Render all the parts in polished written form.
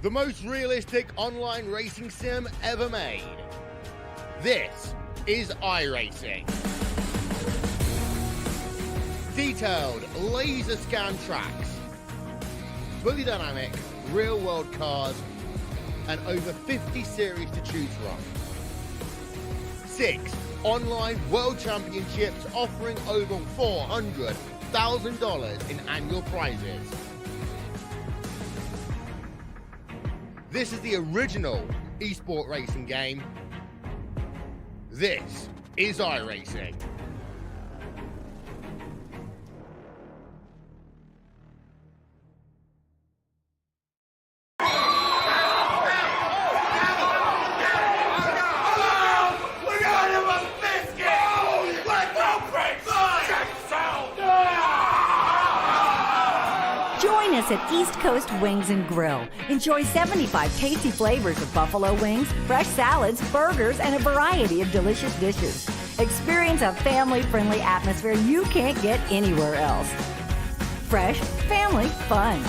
the most realistic online racing sim ever made. This is iRacing. Detailed, laser scan tracks, fully dynamic, real world cars, and over 50 series to choose from. 6 online world championships offering over $400,000 in annual prizes. This is the original esport racing game. This is iRacing. Join us at East Coast Wings and Grill. Enjoy 75 tasty flavors of buffalo wings, fresh salads, burgers, and a variety of delicious dishes. Experience a family-friendly atmosphere you can't get anywhere else. Fresh, family, fun.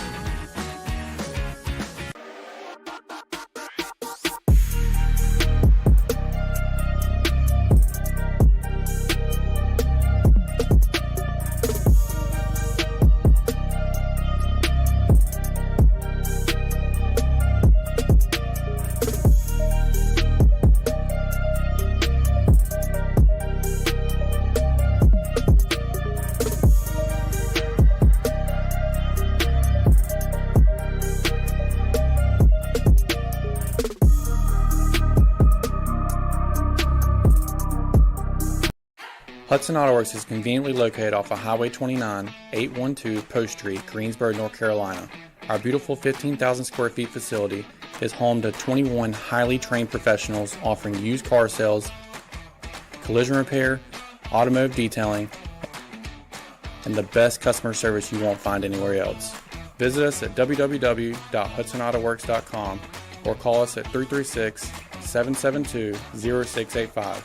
Hudson Auto Works is conveniently located off of Highway 29, 812 Post Street, Greensboro, North Carolina. Our beautiful 15,000 square feet facility is home to 21 highly trained professionals offering used car sales, collision repair, automotive detailing, and the best customer service you won't find anywhere else. Visit us at www.hudsonautoworks.com or call us at 336-772-0685.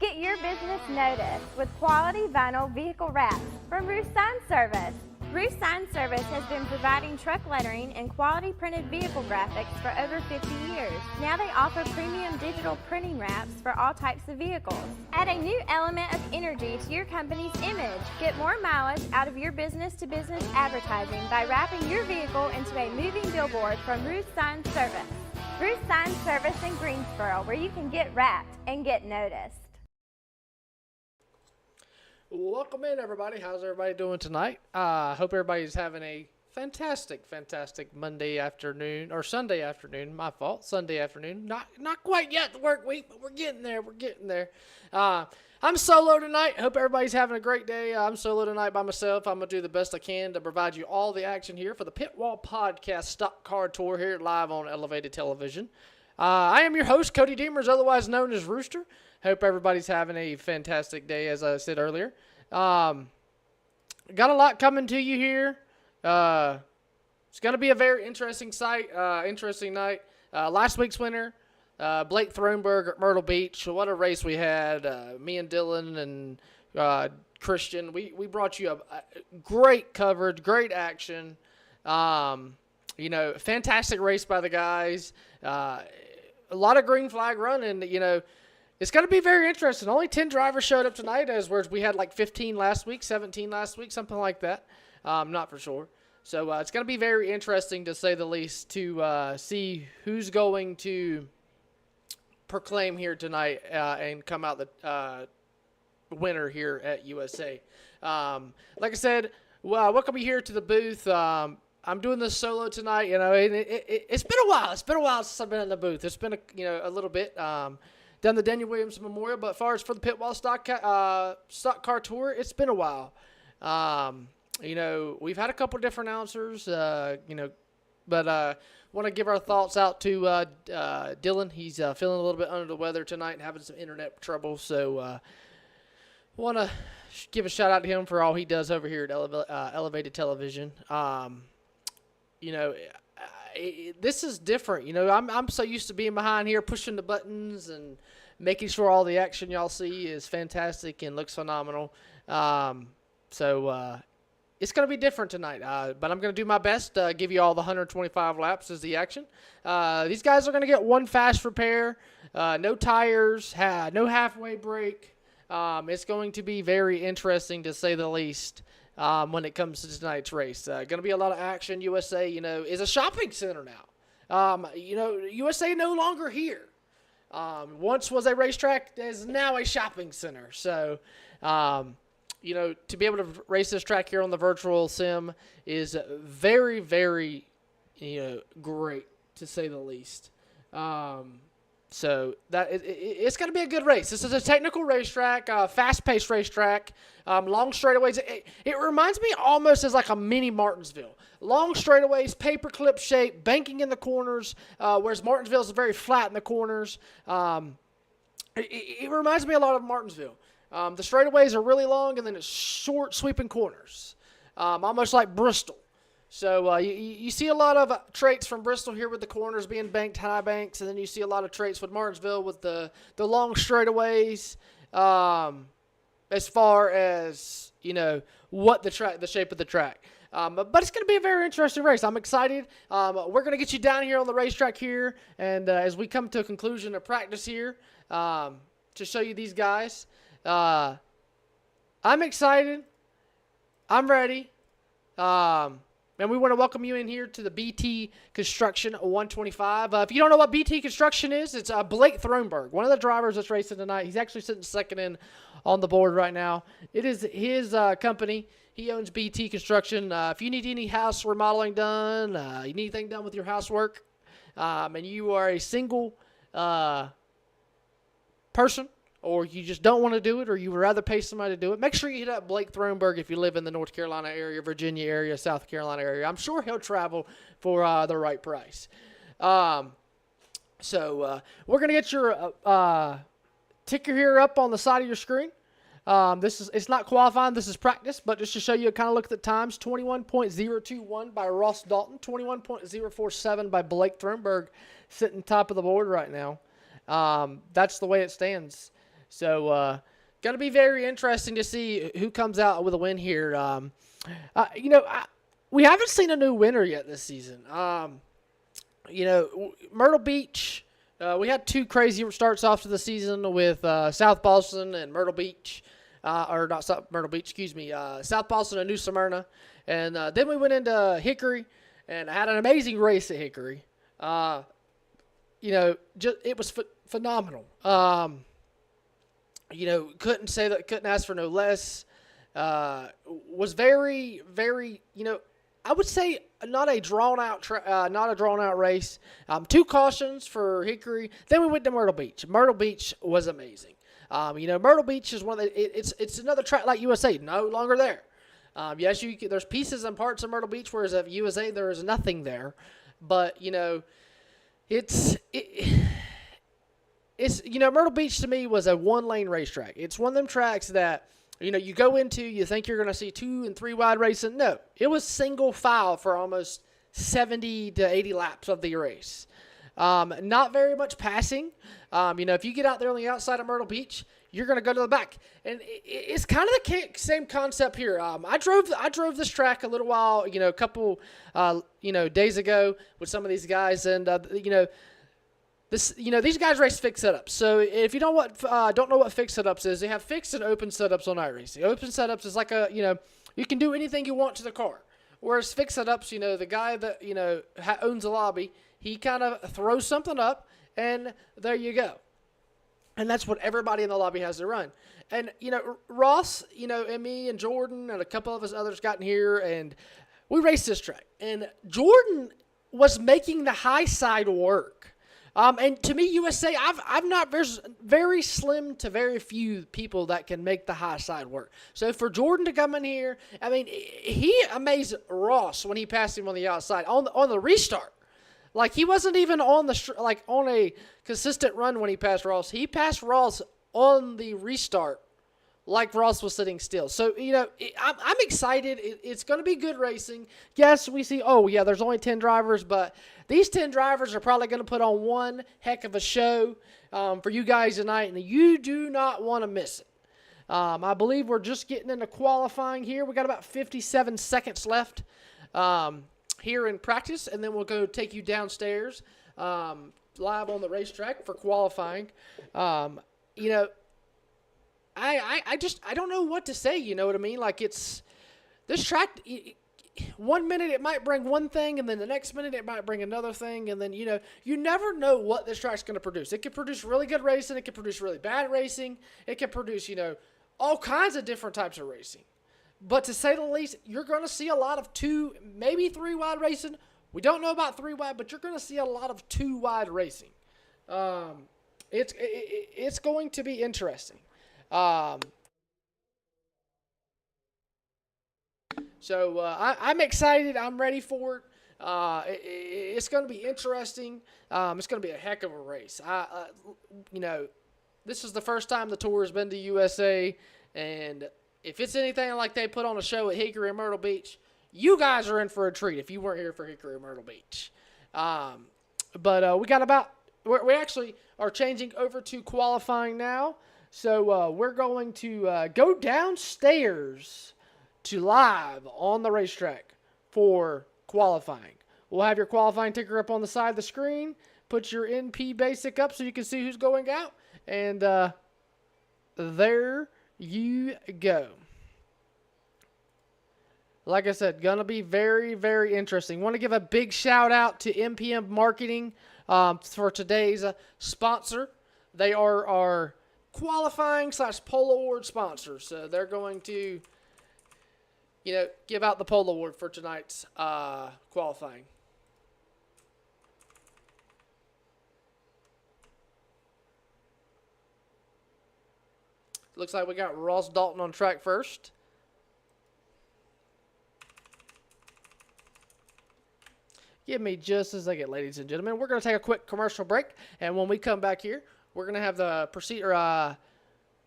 Get your business noticed with quality vinyl vehicle wraps from Roof Sign Service. Roof Sign Service has been providing truck lettering and quality printed vehicle graphics for over 50 years. Now they offer premium digital printing wraps for all types of vehicles. Add a new element of energy to your company's image. Get more mileage out of your business-to-business advertising by wrapping your vehicle into a moving billboard from Roof Sign Service. Roof Sign Service in Greensboro, where you can get wrapped and get noticed. Welcome in, everybody. How's everybody doing tonight? Hope everybody's having a fantastic Monday afternoon, or Sunday afternoon. My fault. Sunday afternoon. Not quite yet the work week, but we're getting there. I'm solo tonight. Hope everybody's having a great day. I'm solo tonight by myself. I'm going to do the best I can to provide you all the action here for the Pitwall Podcast Stock Car Tour here live on Elevated Television. I am your host, Cody Deemers, otherwise known as Rooster. Hope everybody's having a fantastic day, as I said earlier. Got a lot coming to you here. It's going to be a very interesting night. Last week's winner, Blake Thronberg at Myrtle Beach. What a race we had. Me and Dylan and Christian. We brought you a great coverage, great action. Fantastic race by the guys. A lot of green flag running, It's going to be very interesting. Only 10 drivers showed up tonight, whereas we had like 15 last week, 17 last week, something like that. Not for sure. So it's going to be very interesting, to say the least, to see who's going to proclaim here tonight and come out the winner here at USA. Like I said, welcome you here to the booth. I'm doing this solo tonight. It's been a while. It's been a while since I've been in the booth. It's been a little bit. Done the Daniel Williams Memorial, but as far as for the Pitwall Stock Car Tour, it's been a while. We've had a couple different announcers, but want to give our thoughts out to Dylan. He's feeling a little bit under the weather tonight and having some internet trouble, so want to give a shout out to him for all he does over here at Elevated Television. This is different. I'm so used to being behind here pushing the buttons and making sure all the action y'all see is fantastic and looks phenomenal. So it's going to be different tonight, but I'm going to do my best to give you all the 125 laps as the action. These guys are going to get one fast repair, no tires, no halfway break. It's going to be very interesting, to say the least, when it comes to tonight's race. Going to be a lot of action. USA, is a shopping center now. USA no longer here. Once was a racetrack, is now a shopping center. So, to be able to race this track here on the virtual sim is very, very, great, to say the least. So that it's going to be a good race. This is a technical racetrack, fast-paced racetrack, long straightaways. It reminds me almost as like a mini Martinsville. Long straightaways, paperclip shape, banking in the corners, whereas Martinsville is very flat in the corners. It reminds me a lot of Martinsville. The straightaways are really long, and then it's short, sweeping corners, almost like Bristol. So you see a lot of traits from Bristol here with the corners being banked, high banks, and then you see a lot of traits with Martinsville with the long straightaways. As far as what the shape of the track. But it's going to be a very interesting race. I'm excited. We're going to get you down here on the racetrack here, and as we come to a conclusion of practice here, to show you these guys. I'm excited. I'm ready. And we want to welcome you in here to the BT Construction 125. If you don't know what BT Construction is, it's Blake Thronberg, one of the drivers that's racing tonight. He's actually sitting second in on the board right now. It is his company. He owns BT Construction. If you need any house remodeling done, you need anything done with your housework, and you are a single person, or you just don't want to do it, or you would rather pay somebody to do it, make sure you hit up Blake Thronberg if you live in the North Carolina area, Virginia area, South Carolina area. I'm sure he'll travel for the right price. So we're going to get your ticker here up on the side of your screen. It's not qualifying, this is practice, but just to show you, kind of look at the times, 21.021 by Ross Dalton, 21.047 by Blake Thronberg, sitting top of the board right now. That's the way it stands. So, going to be very interesting to see who comes out with a win here. We haven't seen a new winner yet this season. Myrtle Beach, we had two crazy starts off to the season with South Boston and Myrtle Beach. South Boston and New Smyrna. And then we went into Hickory and had an amazing race at Hickory. It was phenomenal. Couldn't ask for no less. Was very, very, I would say not a drawn out race. Two cautions for Hickory. Then we went to Myrtle Beach. Myrtle Beach was amazing. Myrtle Beach is one of the, it's another track like USA, no longer there. Yes, there's pieces and parts of Myrtle Beach, whereas at USA there is nothing there. But Myrtle Beach to me was a one-lane racetrack. It's one of them tracks that, you go into, you think you're going to see 2 and 3 wide racing. No, it was single file for almost 70 to 80 laps of the race. Not very much passing. If you get out there on the outside of Myrtle Beach, you're going to go to the back. And it's kind of the same concept here. I drove this track a little while, a couple, days ago with some of these guys. And, these guys race fixed setups. So if you don't know what fixed setups is, they have fixed and open setups on iRacing. Open setups is like you can do anything you want to the car. Whereas fixed setups, the guy that, owns a lobby, he kind of throws something up and there you go. And that's what everybody in the lobby has to run. And, Ross, and me and Jordan and a couple of us others got in here and we raced this track. And Jordan was making the high side work. And to me, USA, there's very slim to very few people that can make the high side work. So for Jordan to come in here, he amazed Ross when he passed him on the outside on the restart. Like he wasn't even on a consistent run when he passed Ross. He passed Ross on the restart, like Ross was sitting still. So, I'm excited. It's going to be good racing. Yes, we see, there's only 10 drivers, but these 10 drivers are probably going to put on one heck of a show for you guys tonight, and you do not want to miss it. I believe we're just getting into qualifying here. We got about 57 seconds left here in practice, and then we'll go take you downstairs live on the racetrack for qualifying. I don't know what to say, you know what I mean? Like, it's this track, 1 minute it might bring one thing, and then the next minute it might bring another thing, and then, you never know what this track's going to produce. It can produce really good racing, it can produce really bad racing, it can produce, all kinds of different types of racing. But to say the least, you're going to see a lot of 2, maybe 3 wide racing. We don't know about 3 wide, but you're going to see a lot of 2 wide racing. It's going to be interesting. So I'm excited. I'm ready for it. It's going to be interesting. It's going to be a heck of a race. This is the first time the tour has been to USA, and if it's anything like they put on a show at Hickory and Myrtle Beach, you guys are in for a treat if you weren't here for Hickory and Myrtle Beach. But we actually are changing over to qualifying now. So we're going to go downstairs to live on the racetrack for qualifying. We'll have your qualifying ticker up on the side of the screen. Put your NP basic up so you can see who's going out. And there you go. Like I said, going to be very, very interesting. Want to give a big shout out to MPM Marketing for today's sponsor. They are our qualifying / pole award sponsors. So they're going to, give out the pole award for tonight's qualifying. Looks like we got Ross Dalton on track first. Give me just a second, ladies and gentlemen. We're going to take a quick commercial break, and when we come back here, we're going to have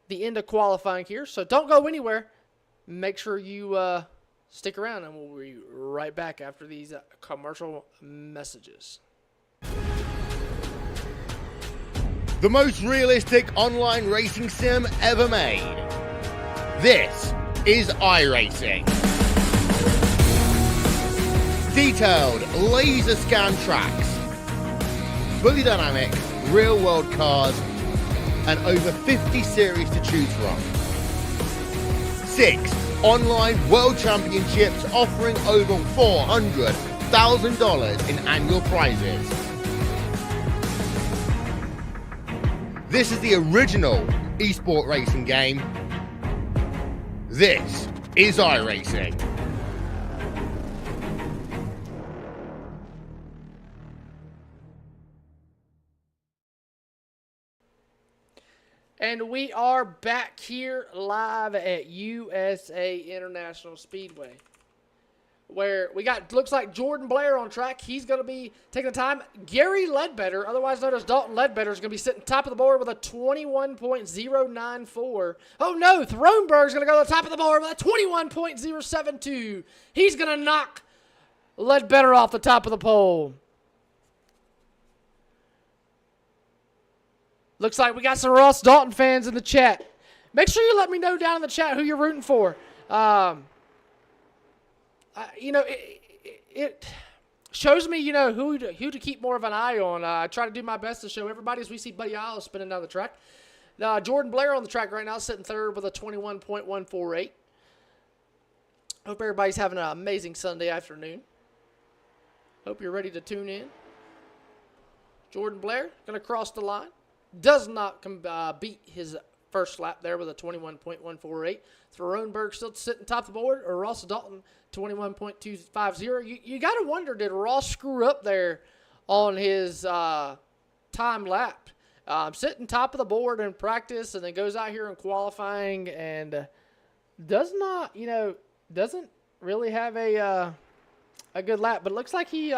the end of qualifying here. So don't go anywhere. Make sure you stick around, and we'll be right back after these commercial messages. The most realistic online racing sim ever made. This is iRacing. Detailed laser scan tracks, fully dynamic, real world cars, and over 50 series to choose from. 6 online world championships offering over $400,000 in annual prizes. This is the original esport racing game. This is iRacing. And we are back here live at USA International Speedway, where we got, looks like Jordan Blair on track. He's going to be taking the time. Gary Ledbetter, otherwise known as Dalton Ledbetter, is going to be sitting top of the board with a 21.094. Oh no, Thronberg's going to go to the top of the board with a 21.072. He's going to knock Ledbetter off the top of the pole. Looks like we got some Ross Dalton fans in the chat. Make sure you let me know down in the chat who you're rooting for. It shows me, who to keep more of an eye on. I try to do my best to show everybody as we see Buddy Isles spinning down the track. Jordan Blair on the track right now, sitting third with a 21.148. Hope everybody's having an amazing Sunday afternoon. Hope you're ready to tune in. Jordan Blair going to cross the line. Does not beat his first lap there with a 21.148. Thronberg still sitting top of the board, or Ross Dalton 21.250. You got to wonder, did Ross screw up there on his time lap? Sitting top of the board in practice, and then goes out here in qualifying and doesn't really have a good lap. But it looks like he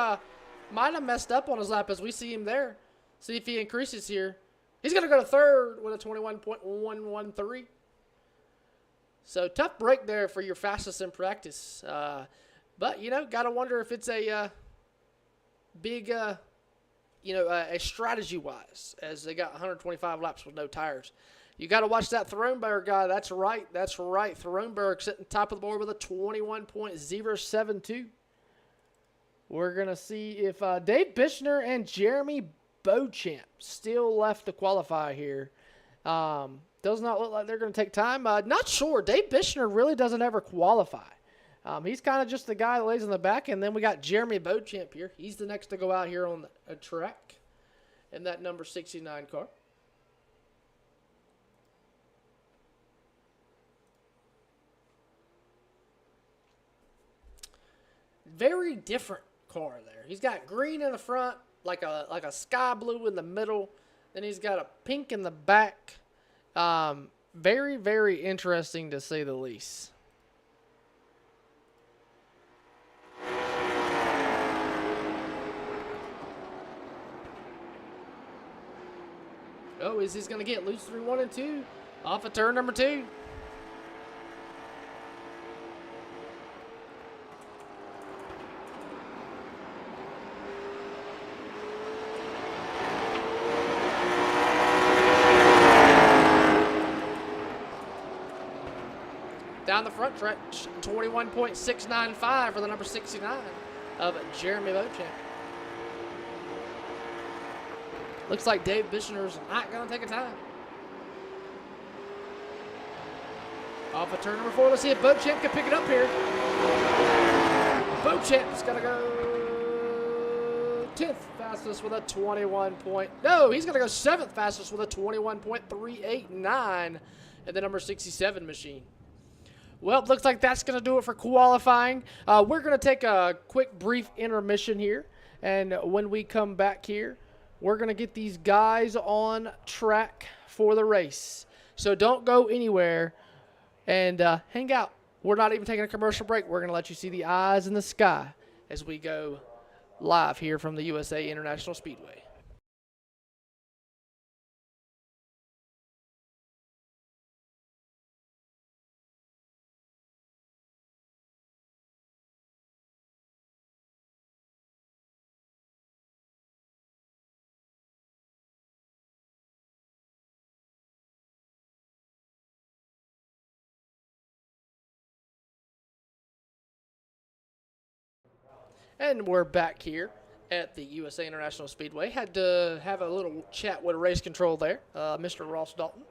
might have messed up on his lap as we see him there. See if he increases here. He's going to go to third with a 21.113. So tough break there for your fastest in practice. But, got to wonder if it's a big, a strategy-wise, as they got 125 laps with no tires. You got to watch that Thronberg guy. That's right. Thronberg sitting top of the board with a 21.072. We're going to see if Dave Bichner and Jeremy Beauchamp still left to qualify here. Does not look like they're going to take time. Not sure. Dave Bichner really doesn't ever qualify. He's kind of just the guy that lays in the back. And then we got Jeremy Beauchamp here. He's the next to go out here on a track in that number 69 car. Very different car there. He's got green in the front, like a sky blue in the middle. Then he's got a pink in the back. Very, very interesting to say the least. Oh, is this going to get loose through 1 and 2? Off of turn number 2. Down the front stretch, 21.695 for the number 69 of Jeremy Beauchamp. Looks like Dave Bichner's not going to take a time. Off of turn number 4. Let's see if Beauchamp can pick it up here. Beauchamp's going to go 10th fastest with a 21 point. No, he's going to go 7th fastest with a 21.389 at the number 67 machine. Well, it looks like that's going to do it for qualifying. We're going to take a quick, brief intermission here. And when we come back here, we're going to get these guys on track for the race. So don't go anywhere and hang out. We're not even taking a commercial break. We're going to let you see the eyes in the sky as we go live here from the USA International Speedway. And we're back here at the USA International Speedway. Had to have a little chat with race control there. Mr. Ross Dalton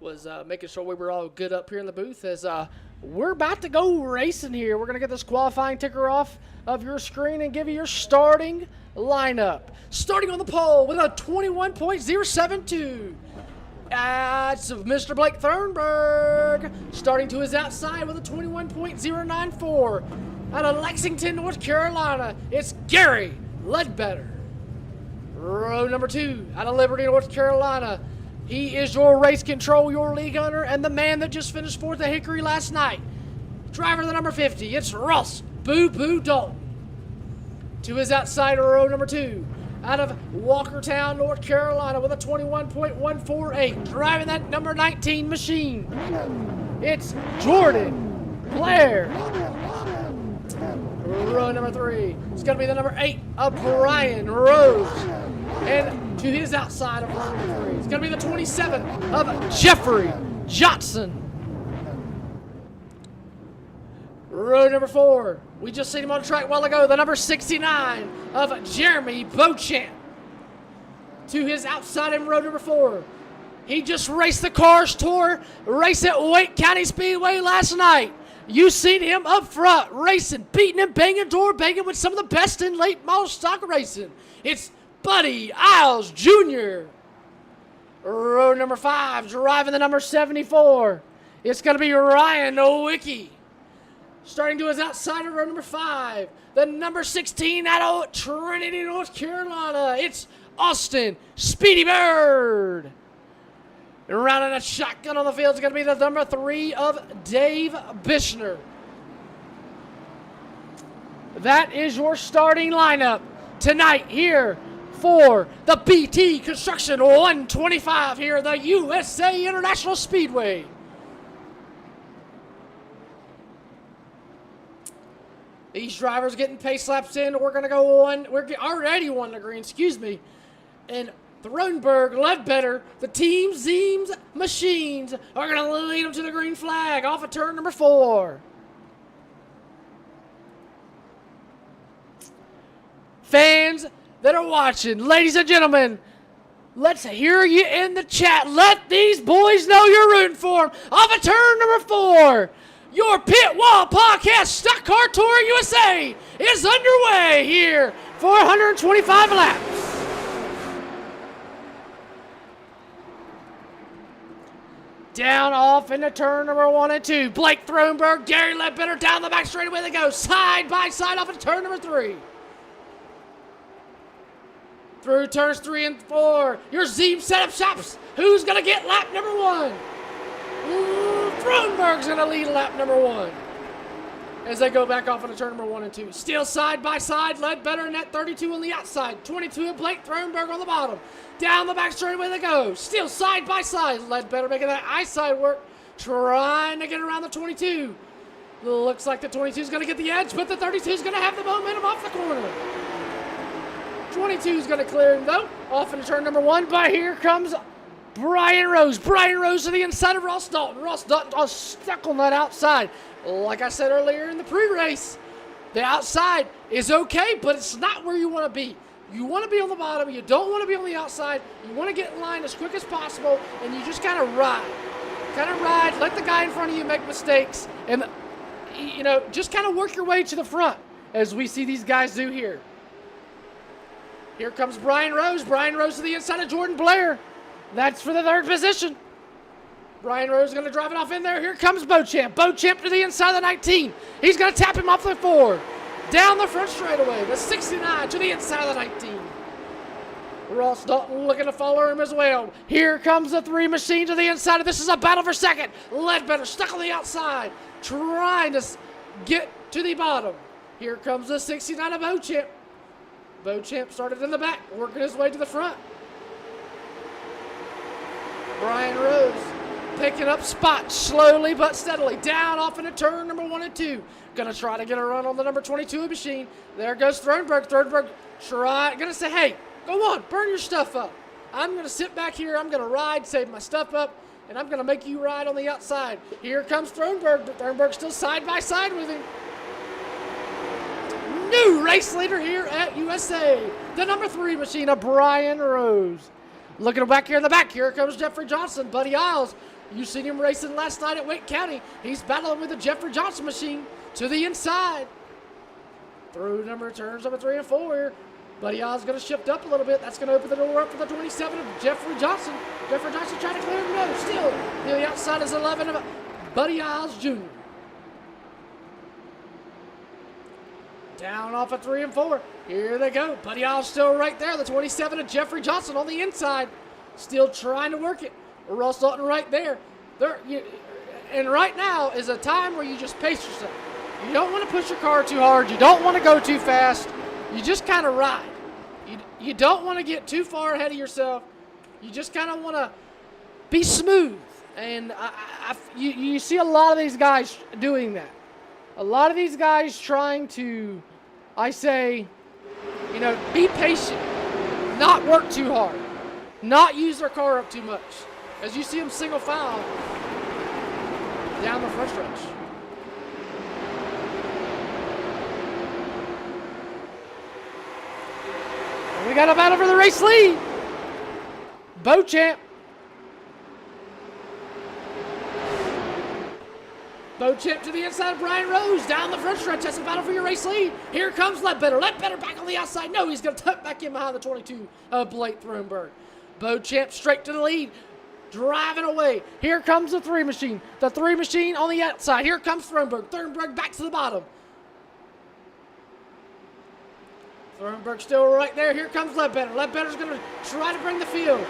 was making sure we were all good up here in the booth as we're about to go racing here. We're going to get this qualifying ticker off of your screen and give you your starting lineup. Starting on the pole with a 21.072. That's Mr. Blake Thornburg. Starting to his outside with a 21.094. Out of Lexington, North Carolina, it's Gary Ledbetter. Row number 2, out of Liberty, North Carolina. He is your race control, your league owner, and the man that just finished 4th at Hickory last night. Driver the number 50, it's Ross Boo Boo Dalton. To his outside, row number 2, out of Walkertown, North Carolina, with a 21.148. Driving that number 19 machine, it's Jordan Blair. Row number 3, it's going to be the number 8 of Brian Rose. And to his outside of row number 3, it's going to be the 27 of Jeffrey Johnson. Row number 4, we just seen him on the track a while ago, the number 69 of Jeremy Beauchamp. To his outside in row number 4, he just raced the Cars Tour race at Wake County Speedway last night. You seen him up front, racing, beating and banging, door banging with some of the best in late model stock racing. It's Buddy Isles Jr. Row number 5, driving the number 74. It's going to be Ryan Nowicki. Starting to his outside of row number 5, the number 16 out of Trinity, North Carolina. It's Austin Speedy Bird. And rounding a shotgun on the field is going to be the number 3 of Dave Bichner. That is your starting lineup tonight here for the BT Construction 125 here at the USA International Speedway. These drivers getting pace laps in. We're going to go on. We're already on the green, excuse me. And Thronberg, Ledbetter, the Team Zeems machines are going to lead them to the green flag off of turn number 4. Fans that are watching, ladies and gentlemen, let's hear you in the chat. Let these boys know you're rooting for them. Off of turn number 4, your Pitwall Podcast Stock Car Tour USA is underway here for 125 laps. Down off into turn number 1 and 2. Blake Thronberg, Gary Ledbetter down the back straightaway they go. Side by side off into turn number 3. Through turns 3 and 4, your Zeem setup shops. Who's going to get lap number 1? Thronberg's going to lead lap number 1. As they go back off into turn number 1 and 2. Still side by side, Ledbetter and that 32 on the outside. 22 and Blake Thronberg on the bottom. Down the back straightaway they go. Still side by side, Ledbetter making that eyesight work. Trying to get around the 22. Looks like the 22 is going to get the edge, but the 32 is going to have the momentum off the corner. 22 is going to clear him, though. Off into turn number 1, but here comes Brian Rose. Brian Rose to the inside of Ross Dalton. Ross Dalton stuck on that outside. Like I said earlier in the pre-race, the outside is okay, but it's not where you want to be. You want to be on the bottom. You don't want to be on the outside. You want to get in line as quick as possible, and you just kind of ride. Let the guy in front of you make mistakes, and, just kind of work your way to the front, as we see these guys do here. Here comes Brian Rose. Brian Rose to the inside of Jordan Blair. That's for the 3rd position. Brian Rose is going to drive it off in there. Here comes Beauchamp. Beauchamp to the inside of the 19. He's going to tap him off the 4. Down the front straightaway. The 69 to the inside of the 19. Ross Dalton looking to follow him as well. Here comes the 3 machine to the inside. This is a battle for second. Ledbetter stuck on the outside, trying to get to the bottom. Here comes the 69 of Beauchamp. Beauchamp started in the back, working his way to the front. Brian Rose picking up spots slowly but steadily. Down off into turn number 1 and 2. Gonna try to get a run on the number 22 machine. There goes Thronberg. Thronberg gonna say, hey, go on, burn your stuff up. I'm gonna sit back here, I'm gonna ride, save my stuff up, and I'm gonna make you ride on the outside. Here comes Thronberg, but Thronberg still side by side with him. New race leader here at USA, the number 3 machine of Brian Rose. Looking back here in the back, here comes Jeffrey Johnson. Buddy Isles, you seen him racing last night at Wake County. He's battling with the Jeffrey Johnson machine to the inside. Through turns number 3 and 4. Buddy Isles going to shift up a little bit. That's going to open the door up for the 27 of Jeffrey Johnson. Jeffrey Johnson trying to clear him. No, still. To the outside is 11 of Buddy Isles Jr. Down off of 3 and 4. Here they go. Buddy Isles still right there. The 27 of Jeffrey Johnson on the inside. Still trying to work it. Ross Dalton right there. And right now is a time where you just pace yourself. You don't want to push your car too hard. You don't want to go too fast. You just kind of ride. You don't want to get too far ahead of yourself. You just kind of want to be smooth. And you see a lot of these guys doing that. A lot of these guys trying to, be patient. Not work too hard. Not use their car up too much. As you see them single file down the front stretch. And we got a battle for the race lead. Beauchamp. Beauchamp to the inside of Brian Rose. Down the front stretch. That's a battle for your race lead. Here comes Ledbetter. Ledbetter back on the outside. No, he's going to tuck back in behind the 22 of Blake Thronberg. Beauchamp straight to the lead. Driving away. Here comes the 3 machine. The 3 machine on the outside. Here comes Thronberg. Thronberg back to the bottom. Thronberg still right there. Here comes Ledbetter. Ledbetter's going to try to bring the field.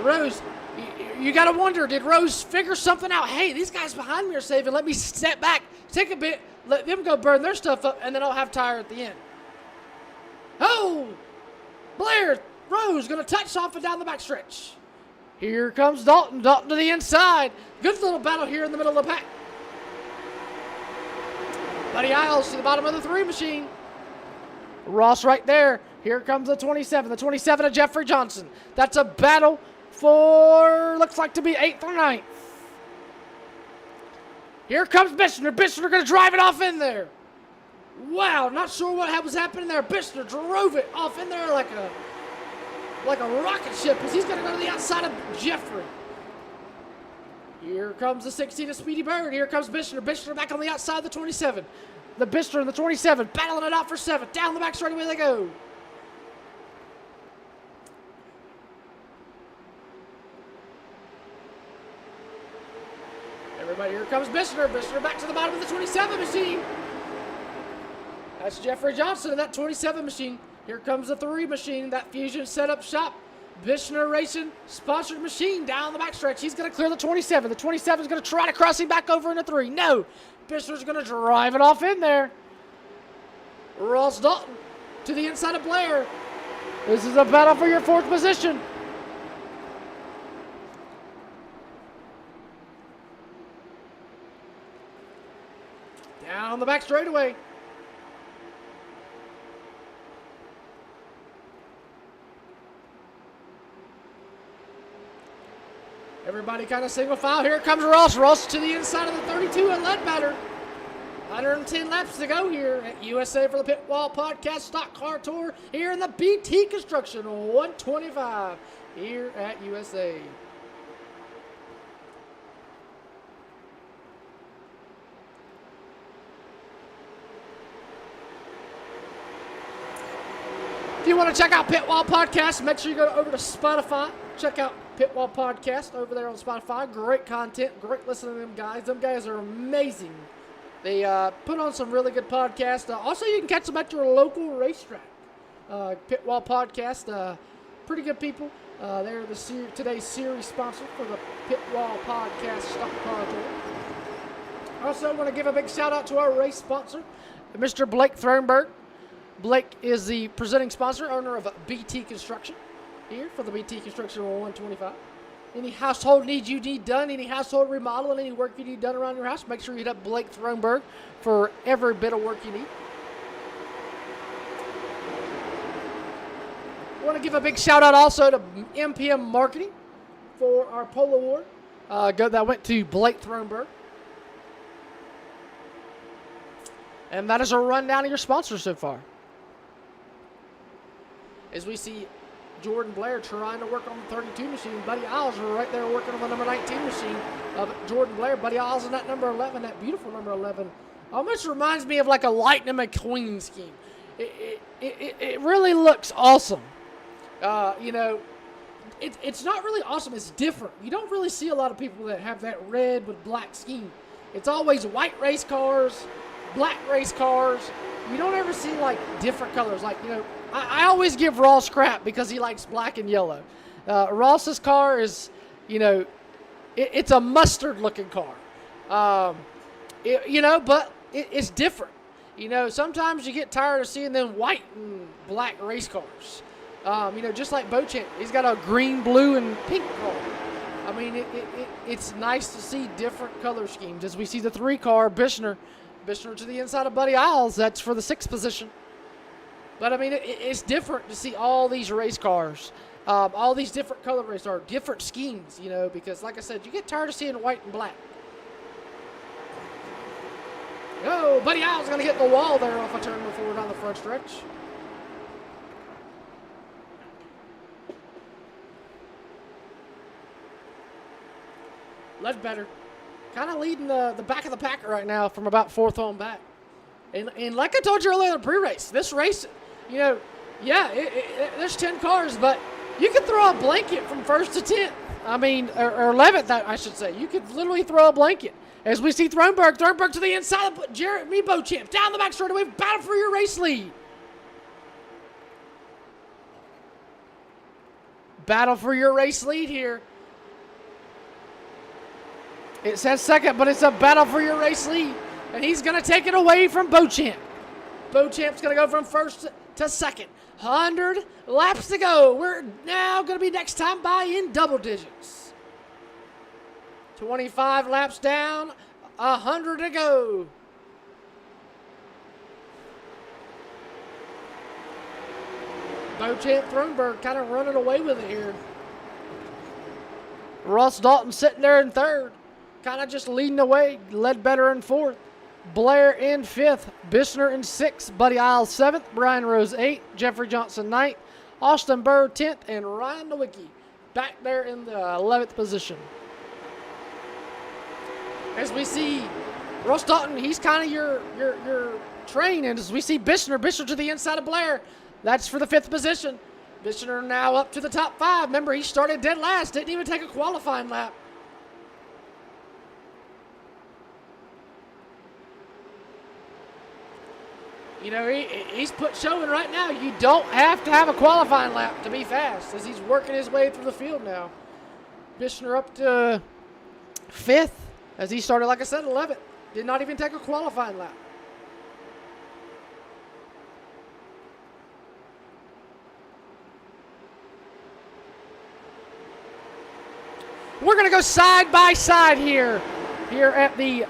Rose, you got to wonder, did Rose figure something out? Hey, these guys behind me are saving. Let me step back, take a bit, let them go burn their stuff up, and then I'll have tire at the end. Oh, Blair, Rose going to touch off and down the back stretch. Here comes Dalton. Dalton to the inside. Good little battle here in the middle of the pack. Buddy Isles to the bottom of the 3 machine. Ross right there. Here comes the 27. The 27 of Jeffrey Johnson. That's a battle for, looks like to be 8th or 9th. Here comes Bishner. Bishner going to drive it off in there. Wow, not sure what was happening there. Bishner drove it off in there like a rocket ship as he's going to go to the outside of Jeffrey. Here comes the 16 of Speedy Bird. Here comes Bishner. Bishner back on the outside of the 27. The Bishner and the 27 battling it out for 7th. Down the back straight away they go. Everybody, here comes Bishner. Bishner back to the bottom of the 27 machine. That's Jeffrey Johnson in that 27 machine. Here comes the 3 machine, that Fusion Setup Shop. Bishner Racing sponsored machine down the backstretch. He's going to clear the 27. The 27 is going to try to cross him back over in the 3. No. Bishner's going to drive it off in there. Ross Dalton to the inside of Blair. This is a battle for your 4th position. Down the back straightaway. Everybody kind of single file. Here comes Ross. Ross to the inside of the 32 at Ledbetter. 110 laps to go here at USA for the Pitwall Podcast Stock Car Tour here in the BT Construction 125 here at USA. If you want to check out Pitwall Podcast, make sure you go over to Spotify. Check out Pitwall Podcast over there on Spotify. Great content. Great listening to them guys. Them guys are amazing. They put on some really good podcasts. Also, you can catch them at your local racetrack. Pitwall Podcast. Pretty good people. They're today's series sponsor for the Pitwall Podcast Stock Car Tour. Also, I want to give a big shout out to our race sponsor, Mr. Blake Thronberg. Blake is the presenting sponsor, owner of BT Construction here for the BT Construction 125. Any household needs you need done, any household remodeling, any work you need done around your house, make sure you hit up Blake Thronberg for every bit of work you need. I want to give a big shout out also to MPM Marketing for our pole award. That went to Blake Thronberg. And that is a rundown of your sponsors so far. As we see Jordan Blair trying to work on the 32 machine. Buddy Isles right there working on the number 19 machine of Jordan Blair. Buddy Isles in that number 11, that beautiful number 11. Almost reminds me of like a Lightning McQueen scheme. It really looks awesome. It's not really awesome. It's different. You don't really see a lot of people that have that red with black scheme. It's always white race cars, black race cars. You don't ever see like different colors. Like, I always give Ross crap because he likes black and yellow. Ross's car is, it's a mustard looking car. But it's different. Sometimes you get tired of seeing them white and black race cars. Just like Beauchamp, he's got a green, blue, and pink car. I mean, it's nice to see different color schemes. As we see the 3 car, Bishner to the inside of Buddy Isles. That's for the 6th position. But, I mean, it's different to see all these race cars, all these different color race cars, different schemes, because, like I said, you get tired of seeing white and black. Oh, Buddy Isles going to hit the wall there off a turn before down the front stretch. Ledbetter kind of leading the back of the pack right now from about 4th on back. And like I told you earlier in the pre-race, this race, there's 10 cars, but you could throw a blanket from 1st to 10th. I mean, or 11th, I should say. You could literally throw a blanket. As we see Thronberg to the inside of Jeremy Beauchamp. Down the back straightaway, battle for your race lead. Battle for your race lead here. It says 2nd, but it's a battle for your race lead. And he's going to take it away from Beauchamp. Beauchamp's going to go from 1st to 2nd. 100 laps to go. We're now going to be next time by in double digits. 25 laps down, 100 to go. Beauchamp Thronberg kind of running away with it here. Ross Dalton sitting there in third, kind of just leading the way. Ledbetter in fourth, Blair in fifth, Bishner in sixth, Buddy Isles seventh, Brian Rose eighth, Jeffrey Johnson ninth, Austin Bird 10th, and Ryan Nowicki back there in the 11th position. As we see Ross Dalton, he's kind of your train, and as we see Bishner to the inside of Blair, that's for the 5th position. Bishner now up to the top 5. Remember, he started dead last, didn't even take a qualifying lap. You know, he's showing right now you don't have to have a qualifying lap to be fast, as he's working his way through the field now. Bishner up to 5th, as he started, like I said, 11th. Did not even take a qualifying lap. We're going to go side by side here at the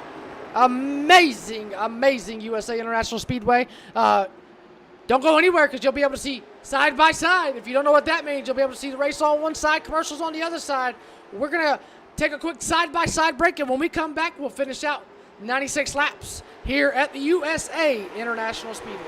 amazing USA International Speedway. Don't go anywhere because you'll be able to see side by side. If you don't know what that means, you'll be able to see the race on one side, commercials on the other side. We're going to take a quick side by side break, and when we come back, we'll finish out 96 laps here at the USA International Speedway.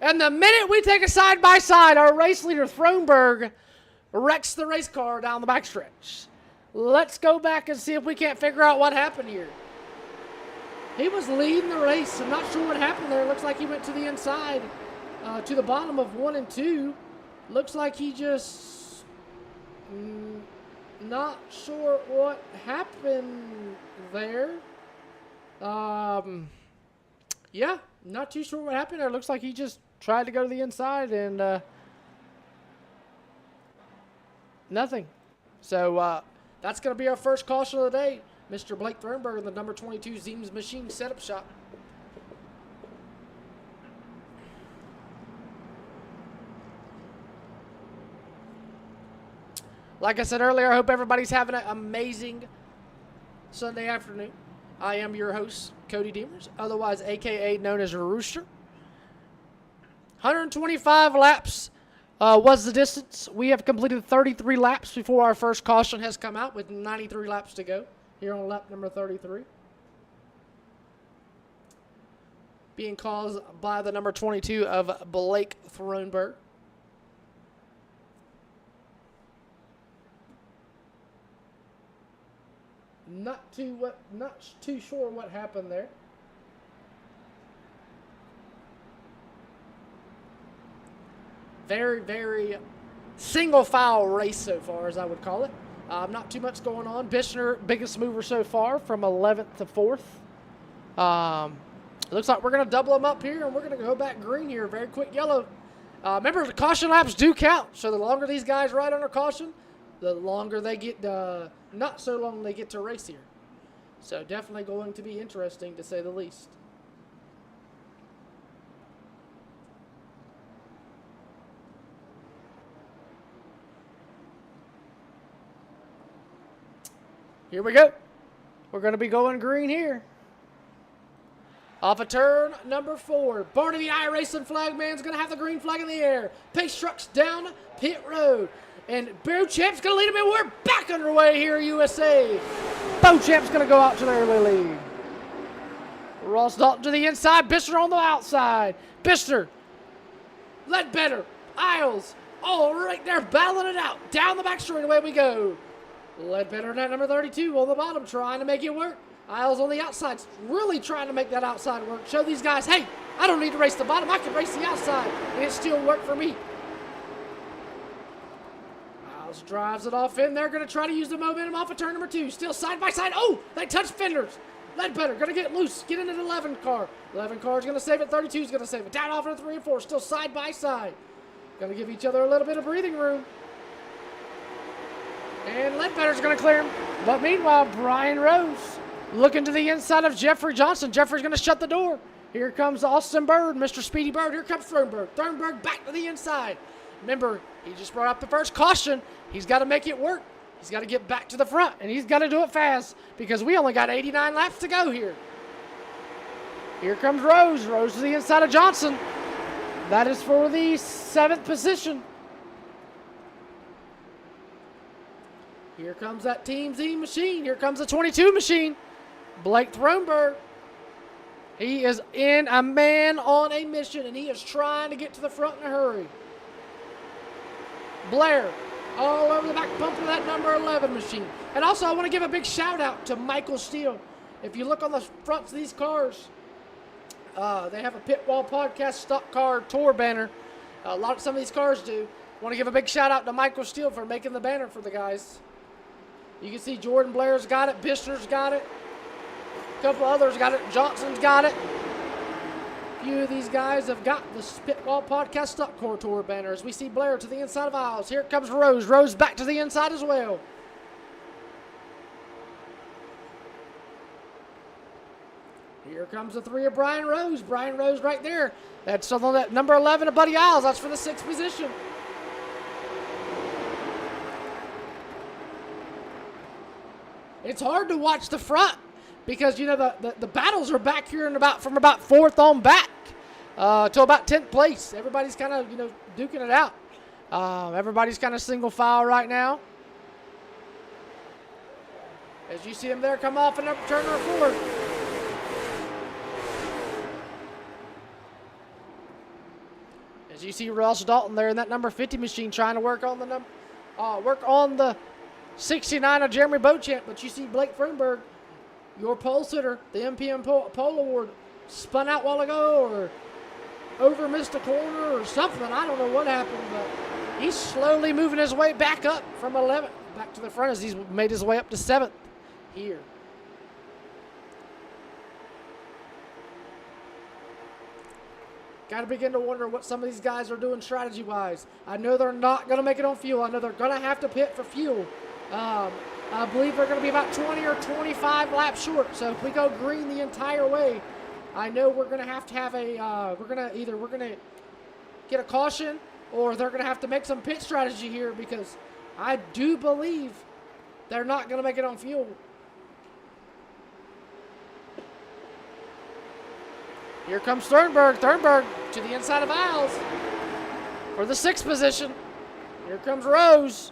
And the minute we take a side-by-side, our race leader, Thronberg, wrecks the race car down the backstretch. Let's go back and see if we can't figure out what happened here. He was leading the race. I'm not sure what happened there. Looks like he went to the inside, to the bottom of 1 and 2. Looks like he just... not sure what happened there. Yeah, not too sure what happened there. Looks like he just tried to go to the inside and nothing. So that's going to be our first caution of the day. Mr. Blake Thronberg in the number 22 Zeems Machine Setup Shop. Like I said earlier, I hope everybody's having an amazing Sunday afternoon. I am your host, Cody Demers, otherwise a.k.a. known as Rooster. 125 laps was the distance. We have completed 33 laps before our first caution has come out, with 93 laps to go here on lap number 33. Being caused by the number 22 of Blake Thronberg. Not too sure what happened there. Very, very single file race so far, as I would call it. Not too much going on. Bishner, biggest mover so far, from 11th to 4th. It looks like we're going to double them up here, and we're going to go back green here. Very quick yellow. Remember, the caution laps do count. So the longer these guys ride under caution, the longer they get, not so long they get to race here. So definitely going to be interesting, to say the least. Here we go. We're going to be going green here. Off of turn number 4. Barney the iRacing flagman's going to have the green flag in the air. Pace trucks down pit road. And Beauchamp's going to lead him, and we're back underway here at USA. Beauchamp's going to go out to the early lead. Ross Dalton to the inside. Bishner on the outside. Bishner. Ledbetter. Isles. All right there, battling it out. Down the back straight, away we go. Ledbetter at number 32 on the bottom, trying to make it work. Isles on the outside, really trying to make that outside work. Show these guys, hey, I don't need to race the bottom. I can race the outside, and it still worked for me. Isles drives it off in there, going to try to use the momentum off of turn number 2. Still side by side. Oh, they touch fenders. Ledbetter going to get loose, get into the 11 car. 11 car is going to save it. 32 is going to save it. Down off into 3 and 4, still side by side. Going to give each other a little bit of breathing room. And Ledbetter's going to clear him. But meanwhile, Brian Rose looking to the inside of Jeffrey Johnson. Jeffrey's going to shut the door. Here comes Austin Bird, Mr. Speedy Bird. Here comes Thornburg. Thornburg back to the inside. Remember, he just brought up the first caution. He's got to make it work. He's got to get back to the front, and he's got to do it fast because we only got 89 laps to go here. Here comes Rose. Rose to the inside of Johnson. That is for the 7th position. Here comes that Team Z machine. Here comes the 22 machine. Blake Thornburg. He is in a man on a mission, and he is trying to get to the front in a hurry. Blair, all over the back bumper of that number 11 machine. And also, I want to give a big shout out to Michael Steele. If you look on the fronts of these cars, they have a Pitwall Podcast Stock Car Tour banner. Some of these cars do. I want to give a big shout out to Michael Steele for making the banner for the guys. You can see Jordan Blair's got it, Bishner's got it. A couple others got it. Johnson's got it. A few of these guys have got the Pitwall Podcast Stock Car Tour banners. We see Blair to the inside of aisles. Here comes Rose. Rose back to the inside as well. Here comes the 3 of Brian Rose. Brian Rose right there. That's on that number 11 of Buddy Isles. That's for the 6th position. It's hard to watch the front because, you know, the battles are back here from about 4th on back to about 10th place. Everybody's kind of, you know, duking it out. Everybody's kind of single file right now. As you see them there come off and up turn number 4. As you see Ross Dalton there in that number 50 machine trying to work on the 69 of Jeremy Beauchamp, but you see Blake Fernberg, your pole sitter, the MPM pole award, spun out a while ago or over missed a corner or something. I don't know what happened, but he's slowly moving his way back up from 11th back to the front as he's made his way up to 7th here. Got to begin to wonder what some of these guys are doing strategy-wise. I know they're not going to make it on fuel. I know they're going to have to pit for fuel. I believe they're going to be about 20 or 25 laps short. So if we go green the entire way, I know we're going to have a, we're going to get a caution or they're going to have to make some pit strategy here because I do believe they're not going to make it on fuel. Here comes Thornburg. Thornburg to the inside of aisles for the 6th position. Here comes Rose.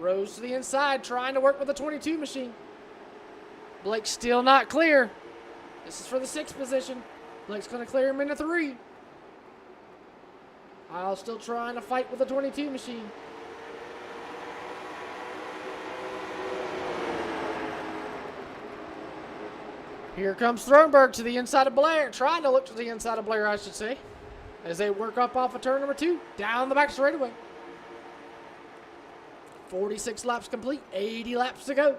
Rose to the inside, trying to work with the 22 machine. Blake's still not clear. This is for the 6th position. Blake's going to clear him into 3. Aisles still trying to fight with the 22 machine. Here comes Thornburg to the inside of Blair, trying to look to the inside of Blair, I should say, as they work up off of turn number 2, down the back straightaway. 46 laps complete, 80 laps to go.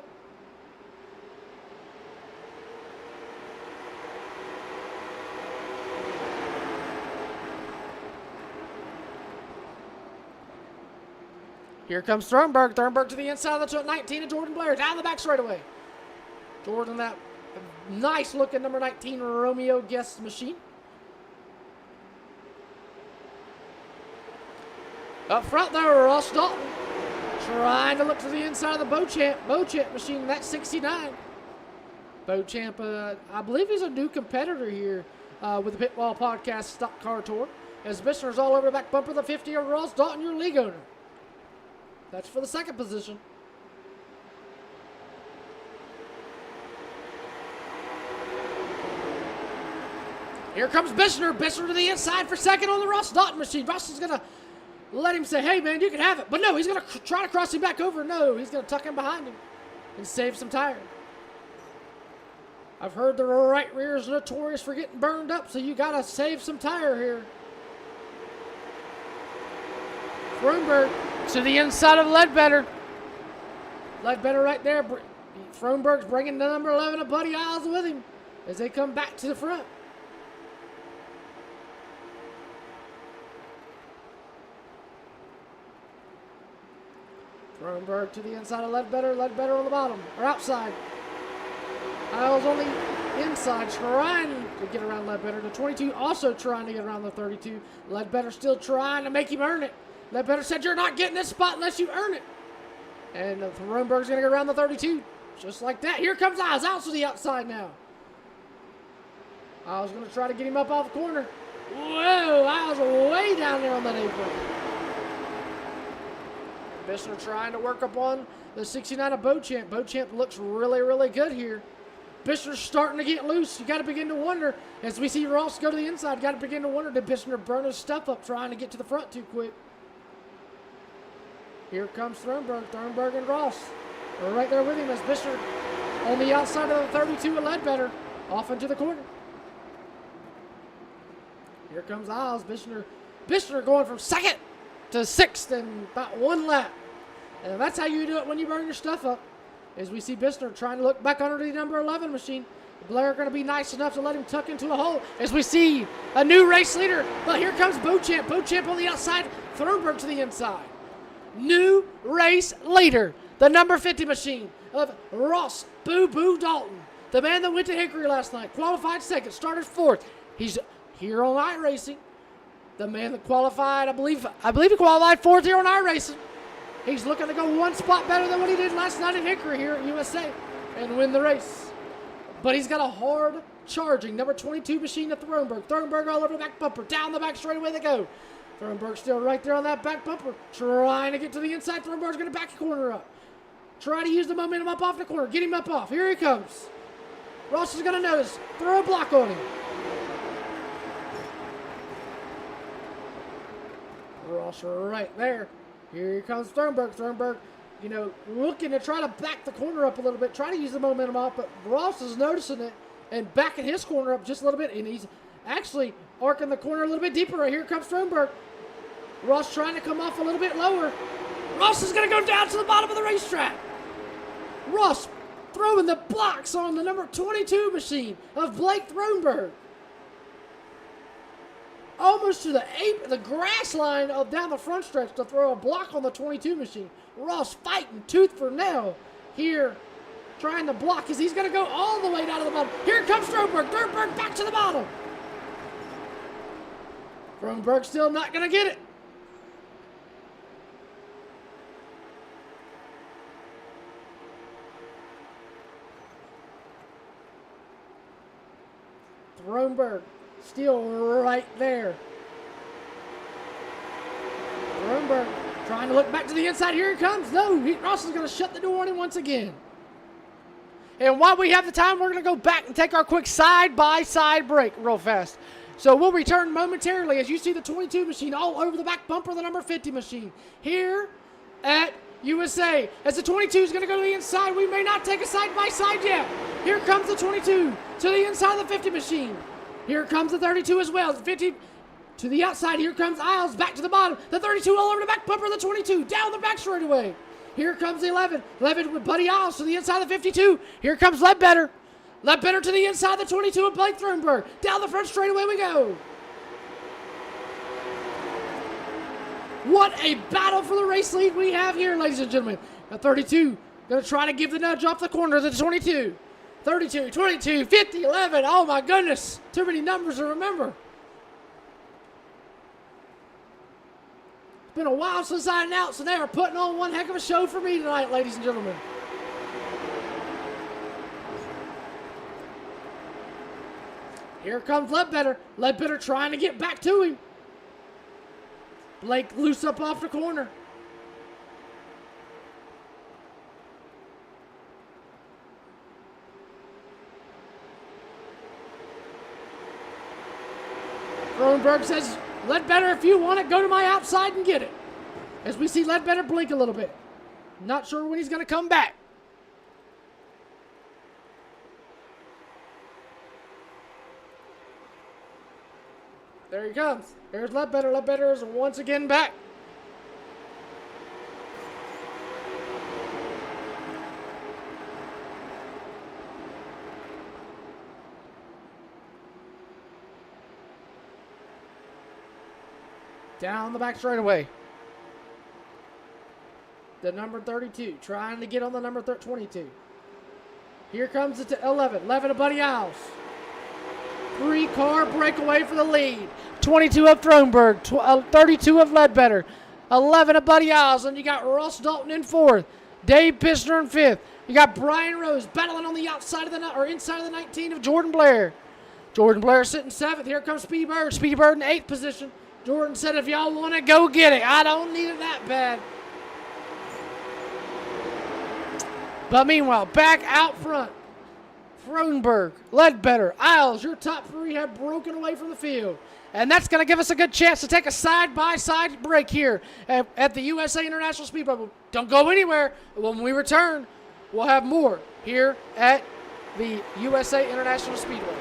Here comes Thornburg. Thornburg to the inside of the 19 of Jordan Blair, down the back straightaway. Jordan, that nice looking number 19 Romeo Guest machine. Up front there, Ross Dalton trying to look to the inside of the Beauchamp machine, that's 69. Beauchamp, I believe he's a new competitor here with the Pitwall Podcast Stock Car Tour. As Bishner's all over the back bumper of the 50 of Ross Dalton, your league owner. That's for the 2nd position. Here comes Bishner. Bishner to the inside for 2nd on the Ross Dalton machine. Ross is going to let him say, hey, man, you can have it. But no, he's going to try to cross him back over. No, he's going to tuck him behind him and save some tire. I've heard the right rear is notorious for getting burned up, so you got to save some tire here. Froenberg to the inside of Ledbetter. Ledbetter right there. Froenberg's bringing the number 11 of Buddy Isles with him as they come back to the front. Froenberg to the inside of Ledbetter. Ledbetter on the bottom, or outside. Isles on the inside trying to get around Ledbetter. The 22 also trying to get around the 32. Ledbetter still trying to make him earn it. Ledbetter said, "You're not getting this spot unless you earn it." And Throneberg's going to get around the 32. Just like that. Here comes Isles. Isles to the outside now. Isles going to try to get him up off the corner. Whoa, Isles way down there on that apron. Bishner trying to work up on the 69 of Beauchamp. Beauchamp looks really, really good here. Bishner's starting to get loose. You got to begin to wonder, as we see Ross go to the inside, got to begin to wonder, did Bishner burn his stuff up trying to get to the front too quick? Here comes Throneberg. Throneberg and Ross are right there with him as Bishner on the outside of the 32 of Ledbetter, off into the corner. Here comes Isles. Bishner going from second to sixth in about one lap. And that's how you do it when you burn your stuff up. As we see Bishner trying to look back under the number 11 machine. Blair going to be nice enough to let him tuck into a hole. As we see a new race leader. But here comes Beauchamp. Beauchamp on the outside. Throneberg to the inside. New race leader. The number 50 machine of Ross Boo Boo Dalton. The man that went to Hickory last night. Qualified second. Started fourth. He's here on iRacing. The man that qualified, I believe he qualified fourth here on iRacing. He's looking to go one spot better than what he did last night at Hickory here at USA and win the race. But he's got a hard charging number 22 machine of Throneberg. Throneberg all over the back bumper. Down the back straightaway they go. Throneberg still right there on that back bumper. Trying to get to the inside. Throneberg's going to back the corner up. Try to use the momentum up off the corner. Get him up off. Here he comes. Ross is going to notice. Throw a block on him. Ross right there. Here comes Throneberg. Throneberg, looking to try to back the corner up a little bit, try to use the momentum off, but Ross is noticing it and backing his corner up just a little bit, and he's actually arcing the corner a little bit deeper. Right here comes Throneberg. Ross trying to come off a little bit lower. Ross is going to go down to the bottom of the racetrack. Ross throwing the blocks on the number 22 machine of Blake Throneberg. Almost to the grass line down the front stretch to throw a block on the 22 machine. Ross fighting tooth for nail here, trying to block as he's going to go all the way down to the bottom. Here comes Throneberg. Throneberg back to the bottom. Throneberg still not going to get it. Throneberg still right there. Throneberg trying to look back to the inside. Here he comes. No, Ross is going to shut the door on him once again. And while we have the time, we're going to go back and take our quick side-by-side break real fast. So we'll return momentarily as you see the 22 machine all over the back bumper of the number 50 machine here at USA. As the 22 is going to go to the inside, we may not take a side-by-side yet. Here comes the 22 to the inside of the 50 machine. Here comes the 32 as well. The 50 to the outside. Here comes Isles back to the bottom. The 32 all over the back bumper of the 22. Down the back straightaway. Here comes the 11. 11 with Buddy Isles to the inside of the 52. Here comes Ledbetter. Ledbetter to the inside of the 22 of Blake Throneberg. Down the front straightaway we go. What a battle for the race lead we have here, ladies and gentlemen. The 32 going to try to give the nudge off the corner to the 22. 32, 22, 50, 11. Oh my goodness. Too many numbers to remember. It's been a while since I announced, and they are putting on one heck of a show for me tonight, ladies and gentlemen. Here comes Ledbetter. Ledbetter trying to get back to him. Blake loose up off the corner. Throneberg says, Ledbetter, if you want it, go to my outside and get it. As we see Ledbetter blink a little bit. Not sure when he's going to come back. There he comes. There's Ledbetter. Ledbetter is once again back. Down the back straightaway. The number 32 trying to get on the number 22. Here comes it to 11. 11 to Buddy Isles. 3-car breakaway for the lead. 22 of Thronberg. 32 of Ledbetter. 11 of Buddy Isles. And you got Ross Dalton in 4th. Dave Pistner in 5th. You got Brian Rose battling on the outside of inside of the 19 of Jordan Blair. Jordan Blair sitting 7th. Here comes Speedy Bird. Speedy Bird in 8th position. Jordan said, if y'all want to go get it, I don't need it that bad. But meanwhile, back out front, Thronberg, Ledbetter, Isles, your top 3 have broken away from the field. And that's going to give us a good chance to take a side-by-side break here at the USA International Speedway. Don't go anywhere. When we return, we'll have more here at the USA International Speedway.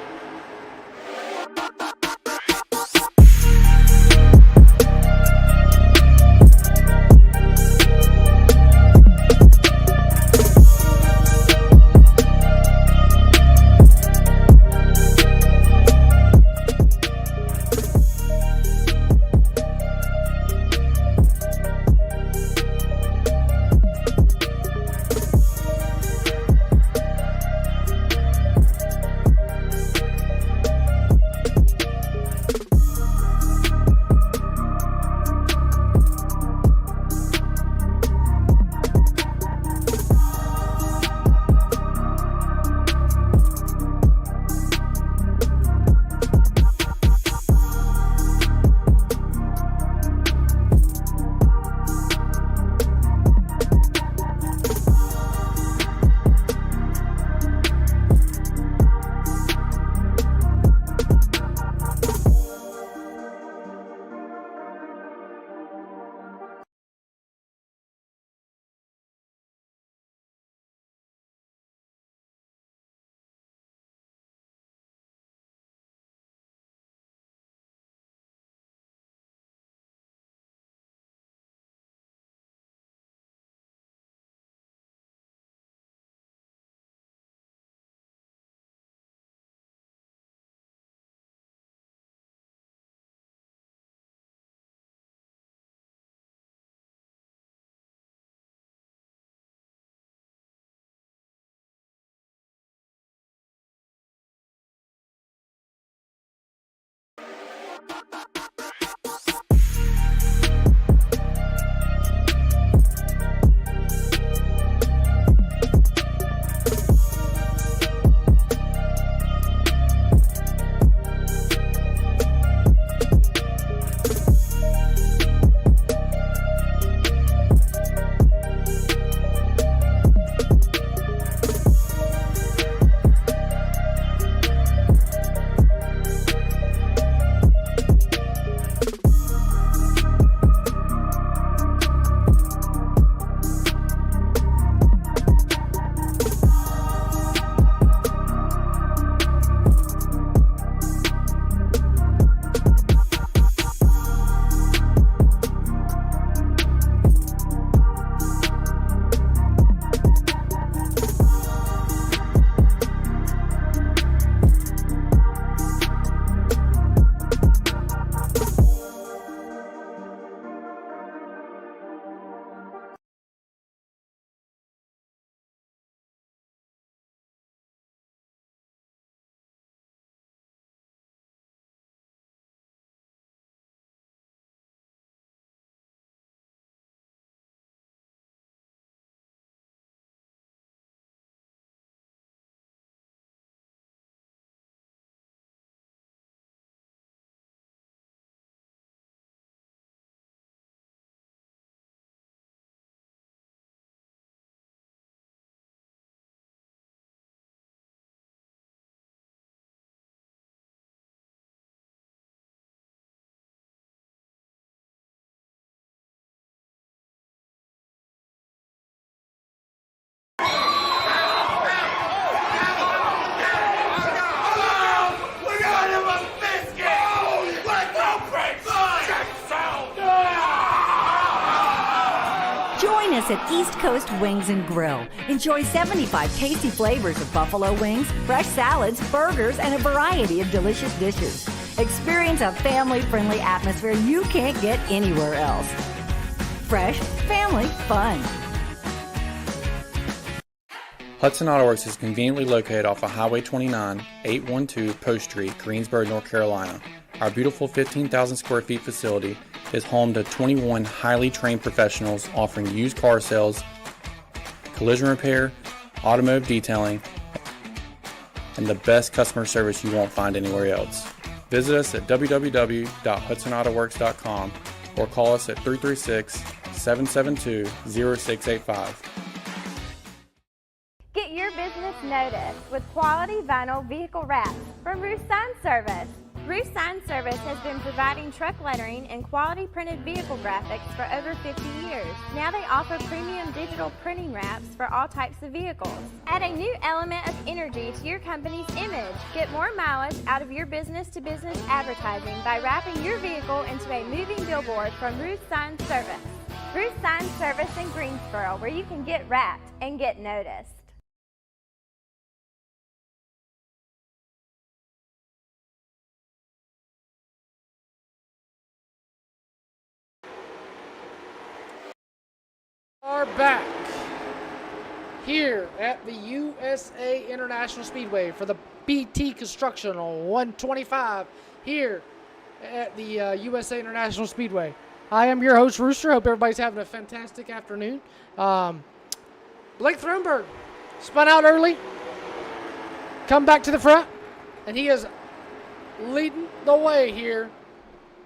Join us at East Coast Wings and Grill. Enjoy 75 tasty flavors of buffalo wings, fresh salads, burgers, and a variety of delicious dishes. Experience a family-friendly atmosphere you can't get anywhere else. Fresh, family, fun. Hudson Auto Works is conveniently located off of Highway 29, 812 Post Street, Greensboro, North Carolina. Our beautiful 15,000 square feet facility is home to 21 highly trained professionals offering used car sales, collision repair, automotive detailing, and the best customer service you won't find anywhere else. Visit us at www.hudsonautoworks.com or call us at 336-772-0685. Get your business noticed with quality vinyl vehicle wraps from Roof Sign Service. Roof Sign Service has been providing truck lettering and quality printed vehicle graphics for over 50 years. Now they offer premium digital printing wraps for all types of vehicles. Add a new element of energy to your company's image. Get more mileage out of your business-to-business advertising by wrapping your vehicle into a moving billboard from Roof Sign Service. Roof Sign Service in Greensboro, where you can get wrapped and get noticed. Are back here at the USA International Speedway for the BT Construction on 125 here at the USA International Speedway. I am your host, Rooster. Hope everybody's having a fantastic afternoon. Blake Thronberg spun out early, come back to the front, and he is leading the way here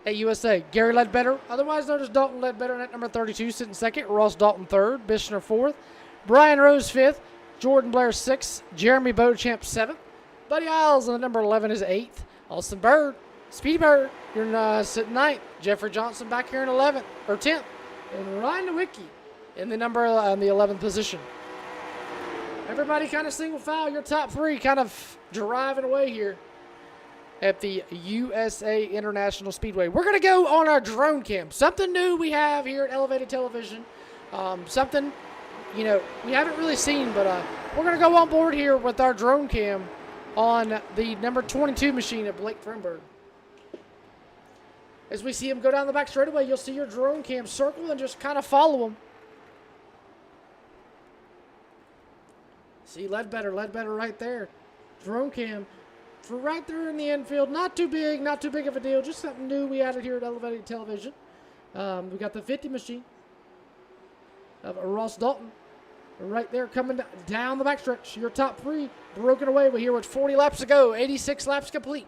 at USA. Gary Ledbetter, otherwise known as Dalton Ledbetter, at number 32, sitting second. Ross Dalton third. Bishner fourth. Brian Rose fifth. Jordan Blair sixth. Jeremy Beauchamp seventh. Buddy Isles on the number 11 is eighth. Austin Bird, Speedy Bird, you're sitting ninth. Jeffrey Johnson back here in 11th or 10th, and Ryan Nowicki in the number on the 11th position. Everybody kind of single file. Your top three kind of driving away here at the USA International Speedway. We're going to go on our drone cam. Something new we have here at Elevated Television. Something, we haven't really seen, but we're going to go on board here with our drone cam on the number 22 machine at Blake Thronberg. As we see him go down the back straightaway, you'll see your drone cam circle and just kind of follow him. See Ledbetter right there. Drone cam. For right there in the infield, not too big of a deal, just something new we added here at Elevated Television. We got the 50 machine of Ross Dalton right there coming down the backstretch. Your top three broken away. We're here with 40 laps to go, 86 laps complete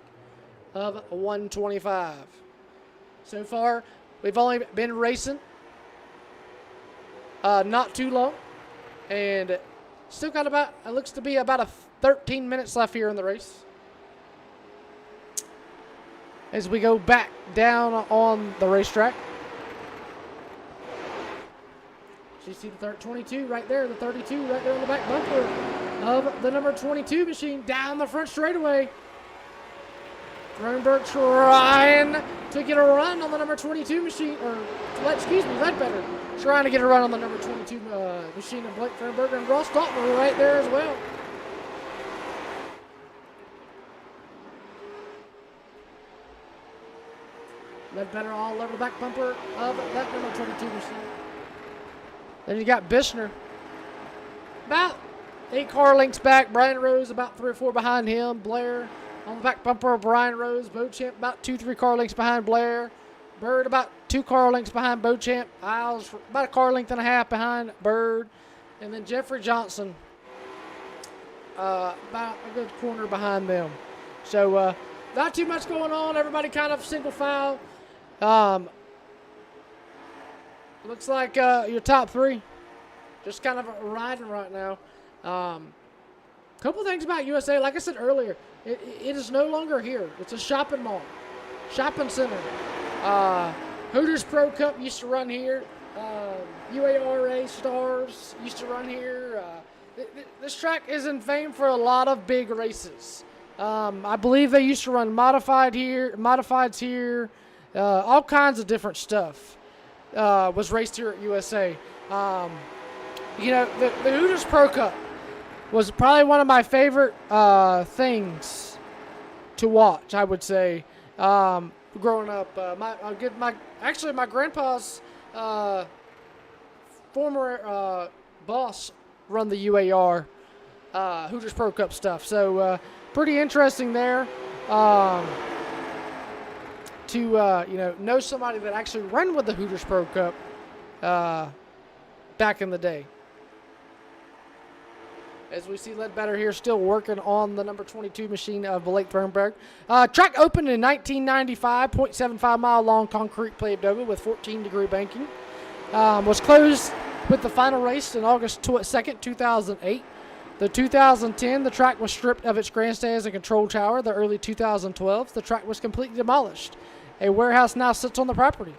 of 125. So far, we've only been racing not too long, and still got about, it looks to be about 13 minutes left here in the race. As we go back down on the racetrack. So you see the 22 right there, the 32 right there on the back bumper of the number 22 machine down the front straightaway. Thronberg trying to get a run on the number 22 machine, Ledbetter trying to get a run on the number 22 machine of Blake Thronberg, and Ross Dalton right there as well. Ledbetter all over the back bumper of that number 22 machine. Then you got Bishner. About 8 car lengths back. Brian Rose about 3 or 4 behind him. Blair on the back bumper of Brian Rose. Beauchamp about 2-3 car lengths behind Blair. Bird about 2 car lengths behind Beauchamp. Isles about 1.5 car lengths behind Bird. And then Jeffrey Johnson about a good corner behind them. So not too much going on. Everybody kind of single file. Looks like your top three just kind of riding right now. Couple things about USA. Like I said earlier, it is no longer here. It's a shopping mall, shopping center. Hooters Pro Cup used to run here. UARA Stars used to run here. This track is in fame for a lot of big races. I believe they used to run modifieds here. All kinds of different stuff was raced here at USA. The Hooters Pro Cup was probably one of my favorite things to watch, I would say, growing up. My grandpa's former boss run the UAR Hooters Pro Cup stuff. So pretty interesting there to know somebody that actually ran with the Hooters Pro Cup back in the day. As we see Ledbetter here still working on the number 22 machine of Blake Thornburg. Track opened in 1995, 0.75 mile long concrete paved over with 14-degree banking. Was closed with the final race in August 2nd, 2008. The 2010, the track was stripped of its grandstands and control tower. The early 2012, the track was completely demolished. A warehouse now sits on the property.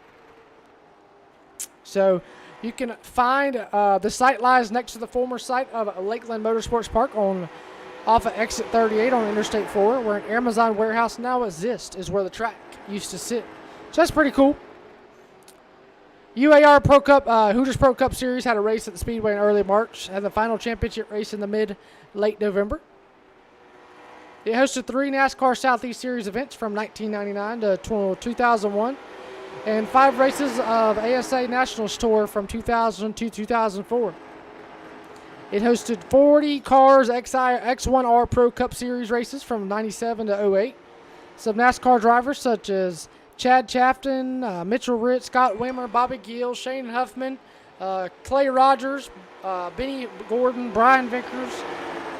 So you can find the site lies next to the former site of Lakeland Motorsports Park off of exit 38 on Interstate 4, where an Amazon warehouse now exists, is where the track used to sit. So that's pretty cool. UAR Pro Cup, Hooters Pro Cup Series had a race at the Speedway in early March, had the final championship race in the late November. It hosted 3 NASCAR Southeast Series events from 1999 to 2001, and 5 races of ASA Nationals Tour from 2000 to 2004. It hosted 40 Cars X1R Pro Cup Series races from 97 to 08. Some NASCAR drivers such as Chad Chafton, Mitchell Ritt, Scott Wimmer, Bobby Gill, Shane Huffman, Clay Rogers, Benny Gordon, Brian Vickers,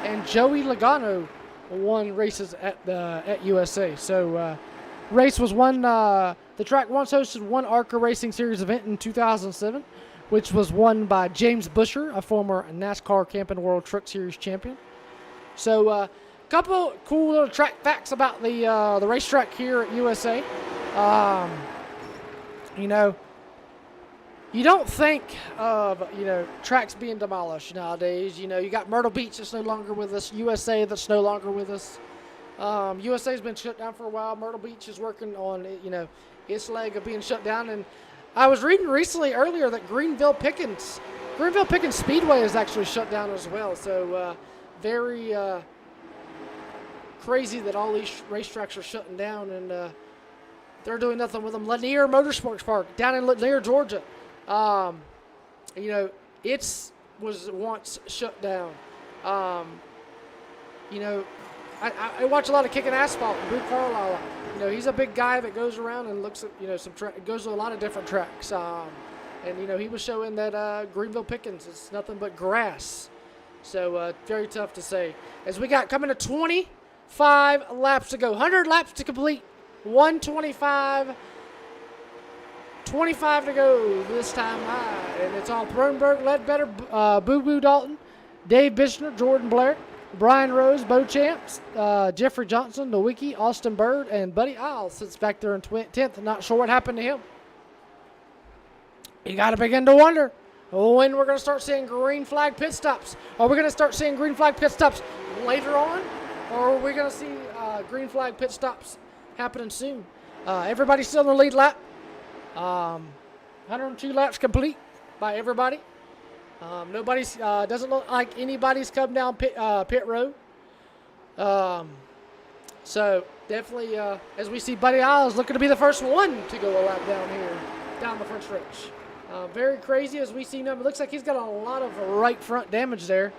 and Joey Logano won races at USA. So race was won. The track once hosted one ARCA Racing Series event in 2007, which was won by James Busher, a former NASCAR Camping World Truck Series champion. So a couple cool little track facts about the racetrack here at USA. You don't think of, tracks being demolished nowadays. You got Myrtle Beach that's no longer with us, USA that's no longer with us. USA's been shut down for a while. Myrtle Beach is working on, its leg of being shut down. And I was reading earlier that Greenville Pickens Speedway is actually shut down as well. So very crazy that all these racetracks are shutting down, and they're doing nothing with them. Lanier Motorsports Park down in Lanier, Georgia. It was once shut down. I watch a lot of Kicking Asphalt. Boo Carlisle, he's a big guy that goes around and looks at, goes to a lot of different tracks. And he was showing that Greenville Pickens is nothing but grass. So very tough to say. As we got coming to 25 laps to go, 100 laps to complete, 125. 25 to go this time high, and it's all Thornburg, Ledbetter, Boo Boo Dalton, Dave Bishner, Jordan Blair, Brian Rose, Bo Champs, Jeffrey Johnson, Nowicki, Austin Bird, and Buddy Isles sits back there in 10th. Not sure what happened to him. You got to begin to wonder when we're going to start seeing green flag pit stops. Are we going to start seeing green flag pit stops later on, or are we going to see green flag pit stops happening soon? Everybody's still in the lead lap. 102 laps complete by everybody. Nobody's doesn't look like anybody's come down pit road. So definitely, as we see, Buddy Isles looking to be the first one to go a lap down here, down the front stretch. Very crazy as we see him. It looks like he's got a lot of right front damage there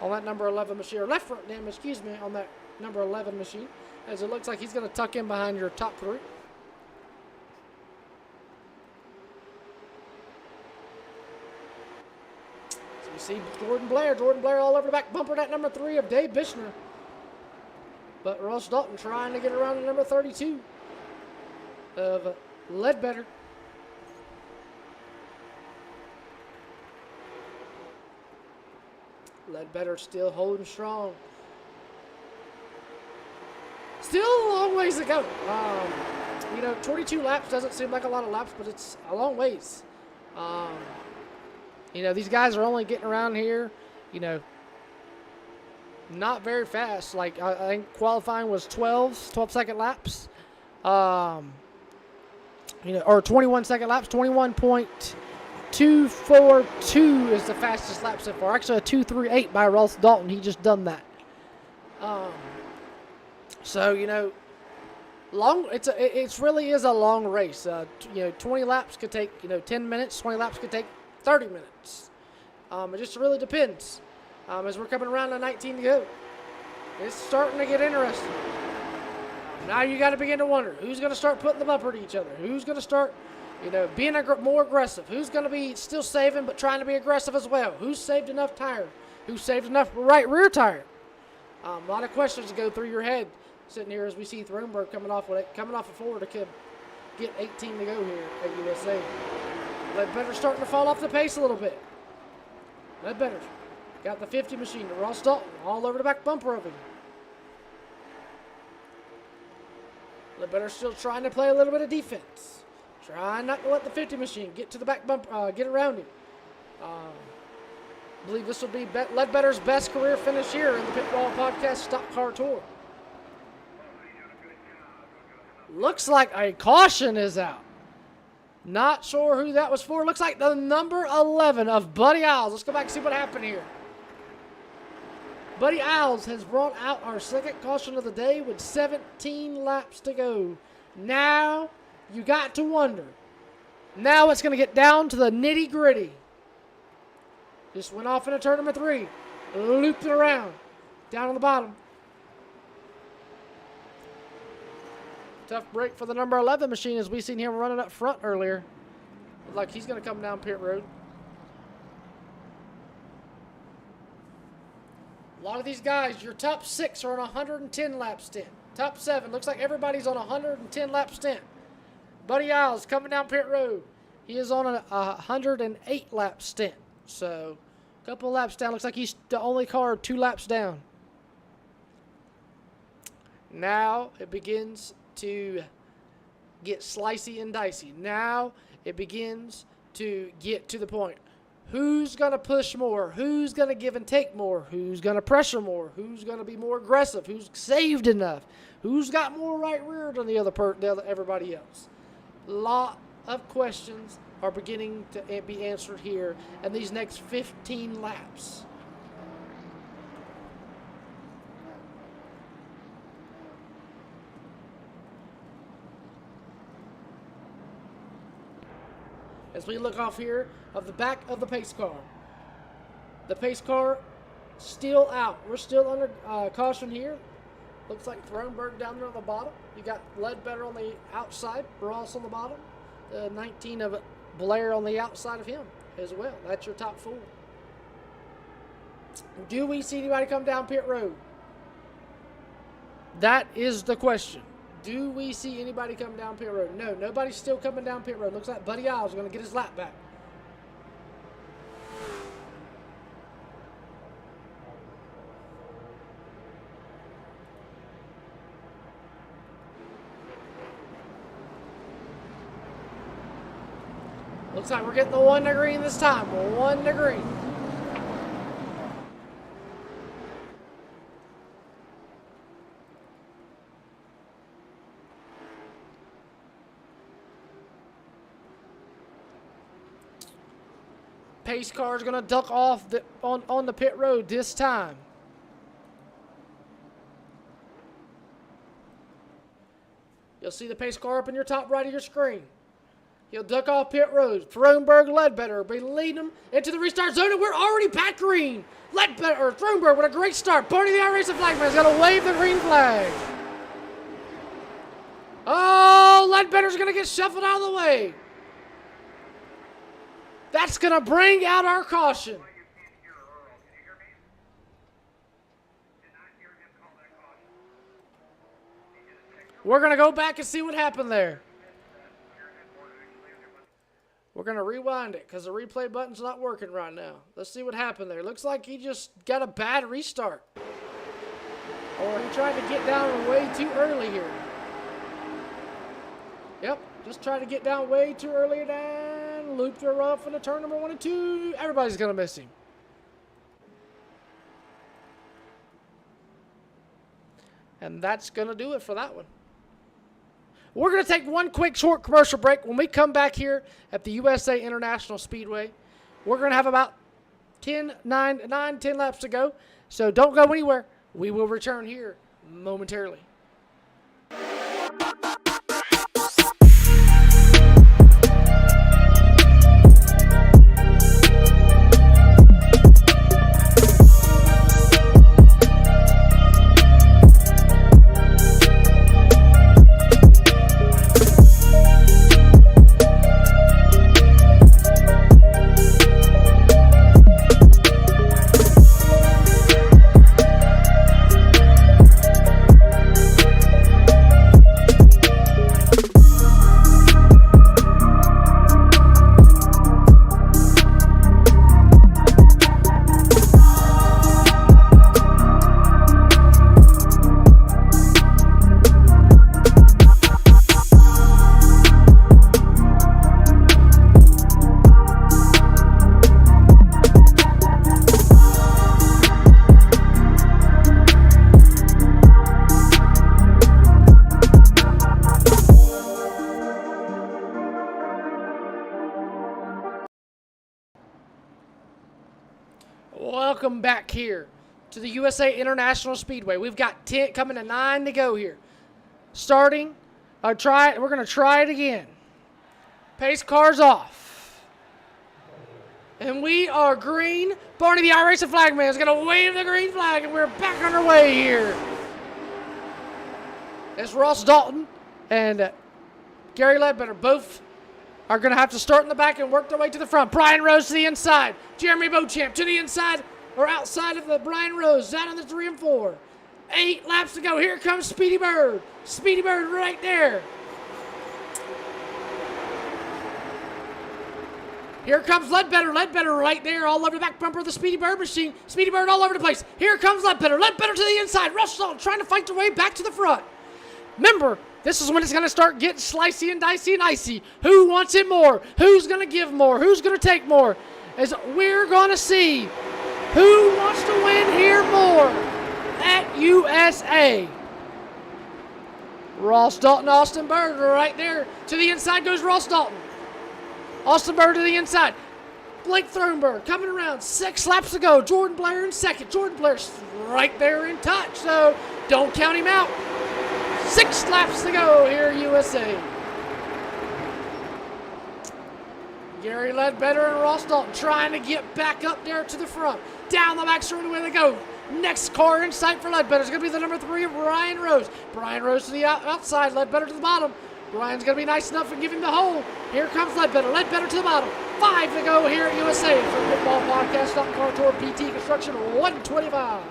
on that number 11 machine, or left front damage, on that number 11 machine, as it looks like he's going to tuck in behind your top 3. You see Jordan Blair all over the back bumper, that number 3 of Dave Bishner. But Ross Dalton trying to get around to number 32 of Ledbetter. Ledbetter still holding strong. Still a long ways to go. 22 laps doesn't seem like a lot of laps, but it's a long ways. These guys are only getting around here, not very fast. Like, I think qualifying was 12-second laps. Or 21-second laps. 21.242 is the fastest lap so far. Actually, a 2:38 by Ross Dalton. He just done that. So, long. It really is a long race. 20 laps could take 10 minutes. 20 laps could take 30 minutes. It just really depends. as we're coming around to 19 to go. It's starting to get interesting. Now you got to begin to wonder who's going to start putting the bumper to each other. Who's going to start, being more aggressive. Who's going to be still saving but trying to be aggressive as well. Who's saved enough tire? Who's saved enough right rear tire? A lot of questions go through your head sitting here as we see Thronberg coming off a four to get 18 to go here at USA. Ledbetter's starting to fall off the pace a little bit. Ledbetter's got the 50 machine to Ross Dalton all over the back bumper of him. Ledbetter's still trying to play a little bit of defense. Trying not to let the 50 machine get to the back bumper, get around him. I believe this will be Ledbetter's best career finish here in the Pitwall Podcast Stock Car Tour. Looks like a caution is out. Not sure who that was for. Looks like the number 11 of Buddy Isles. Let's go back and see what happened here. Buddy Isles has brought out our second caution of the day with 17 laps to go. Now, you got to wonder. Now it's going to get down to the nitty-gritty. Just went off into turn number 3. Looped it around. Down on the bottom. Tough break for the number 11 machine as we seen him running up front earlier. Looked like he's going to come down pit road. A lot of these guys, your top 6 are on a 110 lap stint. Top 7, looks like everybody's on a 110 lap stint. Buddy Isles coming down pit road. He is on a 108 lap stint. So, a couple of laps down. Looks like he's the only car 2 laps down. Now it begins to get slicey and dicey. Now it begins to get to the point. Who's going to push more? Who's going to give and take more? Who's going to pressure more? Who's going to be more aggressive? Who's saved enough? Who's got more right rear than everybody else? A lot of questions are beginning to be answered here in these next 15 laps. As we look off here of the back of the pace car. The pace car still out. We're still under caution here. Looks like Thronberg down there on the bottom. You got Ledbetter on the outside. Ross on the bottom. 19 of Blair on the outside of him as well. That's your top 4. Do we see anybody come down pit road? That is the question. Do we see anybody come down pit road? No, nobody's still coming down pit road. Looks like Buddy Isles is going to get his lap back. Looks like we're getting the 1 to green this time. 1 to green. Pace car is going to duck off on the pit road this time. You'll see the pace car up in your top right of your screen. He'll duck off pit road. Thronberg, Ledbetter will be leading them into the restart zone, and we're already back green. Thronberg with a great start. Barney the iRacing flagman is going to wave the green flag. Oh, Ledbetter's going to get shuffled out of the way. That's going to bring out our caution. We're going to go back and see what happened there. We're going to rewind it because the replay button's not working right now. Let's see what happened there. Looks like he just got a bad restart. Or he tried to get down way too early here. Yep, just tried to get down way too early and looped her up in the turn number 1 and 2. Everybody's going to miss him. And that's going to do it for that one. We're going to take one quick short commercial break. When we come back here at the USA International Speedway, we're going to have about 10 laps to go. So don't go anywhere. We will return here momentarily. welcome back here to the USA International Speedway. We've got 10 coming to 9 to go here. Starting, we're going to try it again. Pace car's off. And we are green. Barney the iRacing flagman is going to wave the green flag, and we're back underway here. It's Ross Dalton and Gary Ledbetter both are going to have to start in the back and work their way to the front. Brian Rose to the inside. Jeremy Beauchamp to the inside or outside of the Brian Rose, down in the 3 and 4. 8 laps to go. Here comes Speedy Bird. Speedy Bird right there. Here comes Ledbetter. Ledbetter right there, all over the back bumper of the Speedy Bird machine. Speedy Bird all over the place. Here comes Ledbetter. Ledbetter to the inside. Russ Dalton trying to fight their way back to the front. Remember, this is when it's going to start getting slicey and dicey and icy. Who wants it more? Who's going to give more? Who's going to take more? As we're going to see who wants to win here more at USA. Ross Dalton, Austin Bird right there. To the inside goes Ross Dalton. Austin Bird to the inside. Blake Thronberg coming around. 6 laps to go. Jordan Blair in second. Jordan Blair's right there in touch, so don't count him out. 6 laps to go here at USA. Gary Ledbetter and Ross Dalton trying to get back up there to the front. Down the back straight away they go. Next car in sight for Ledbetter is going to be the number 3 of Brian Rose. Brian Rose to the outside, Ledbetter to the bottom. Brian's going to be nice enough and give him the hole. Here comes Ledbetter. Ledbetter to the bottom. 5 to go here at USA for Pitwall Podcast, Stock Car Tour, PT Construction 125.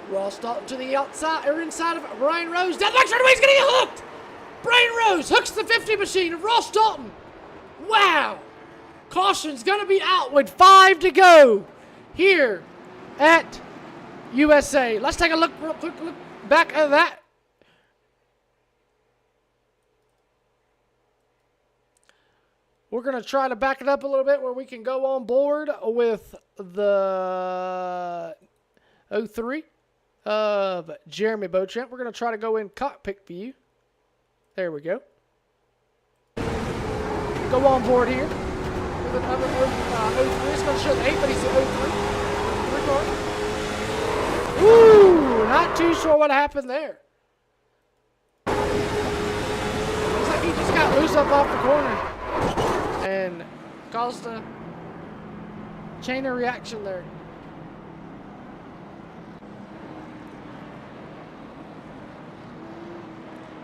Ross Dalton to the outside or inside of Brian Rose. Down the back straightaway, he's going to get hooked. Brian Rose hooks the 50 machine of Ross Dalton. Wow. Caution's going to be out with 5 to go here at USA. Let's take a look, real quick look back at that. We're going to try to back it up a little bit where we can go on board with the 03 of Jeremy Beauchamp. We're going to try to go in cockpit view. There we go. Go on board here. With another 03. It's going to show the 8, but he's the 03. Ooh, not too sure what happened there. Looks like he just got loose up off the corner and caused a chain of reaction there.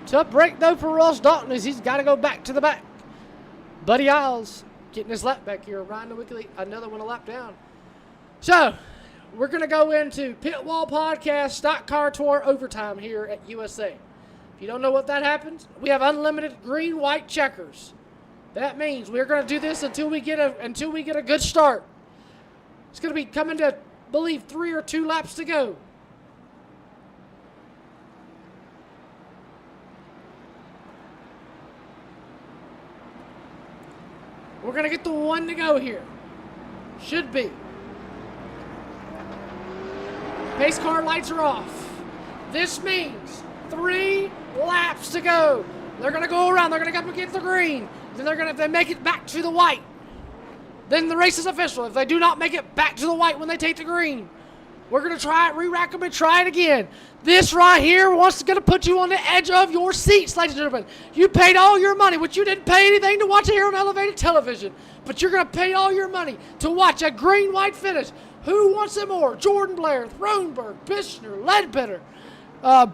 Tough break though for Ross Dalton as he's got to go back to the back. Buddy Isles getting his lap back here. Ryan Wickley, another one a lap down. So we're going to go into Pitwall Podcast Stock Car Tour Overtime here at USA. If you don't know what that happens, we have unlimited green, white checkers. That means we're going to do this until we get a good start. It's going to be coming to, I believe, 3 or 2 laps to go. We're going to get the 1 to go here. Should be. Pace car lights are off. This means 3 laps to go. They're going to go around. They're going to come against the green. Then they're going to, if they make it back to the white, then the race is official. If they do not make it back to the white when they take the green, we're going to try it, re-rack them, and try it again. This right here going to put you on the edge of your seats, ladies and gentlemen. You paid all your money, which you didn't pay anything to watch it here on elevated television. But you're going to pay all your money to watch a green-white finish. Who wants it more? Jordan Blair, Thronberg, Bishner, Ledbetter,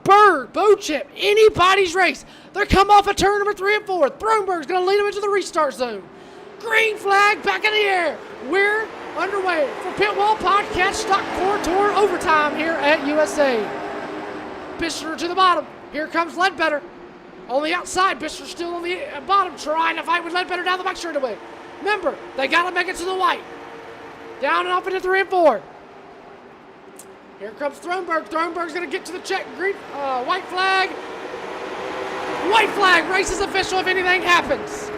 Bird, Beauchamp, anybody's race. They're come off of turn number 3 and 4. Thronberg's going to lead them into the restart zone. Green flag back in the air. We're underway for Pitwall Podcast Stock Car Tour Overtime here at USA. Bishner to the bottom. Here comes Ledbetter. On the outside, Bishner still on the bottom, trying to fight with Ledbetter down the back straightaway. Remember, they got to make it to the white. Down and off into 3 and 4. Here comes Thronberg. Thronberg's going to get to the check. Green, white flag. White flag. Race is official if anything happens.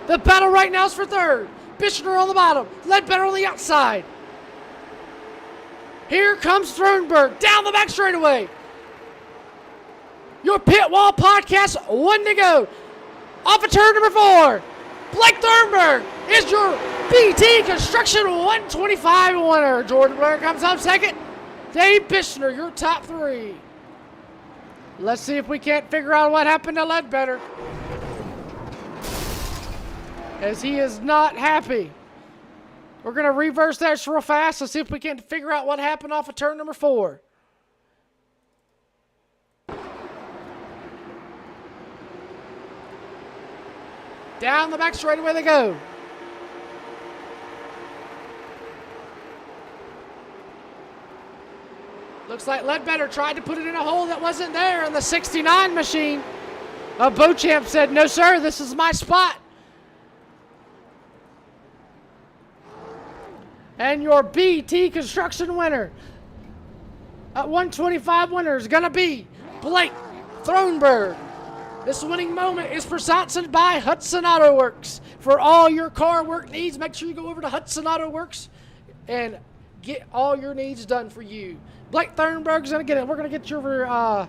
The battle right now is for 3rd. Bishner on the bottom. Ledbetter on the outside. Here comes Thronberg. Down the back straightaway. Your Pitwall Podcast, 1 to go. Off of turn number 4. Blake Thronberg is your BT Construction 125 winner. Jordan Blair comes home second. Dave Bishner, your top three. Let's see if we can't figure out what happened to Ledbetter, as he is not happy. We're going to reverse that real fast. Let's see if we can figure out what happened off of turn number 4. Down the back straightaway they go. Looks like Ledbetter tried to put it in a hole that wasn't there, and the 69 machine of Beauchamp said, "No, sir, this is my spot." And your BT Construction winner at 125 winner is going to be Blake Thronberg. This winning moment is sponsored by Hudson Auto Works. For all your car work needs, make sure you go over to Hudson Auto Works and get all your needs done for you. Blake Thornburg's going to get it. We're going to get your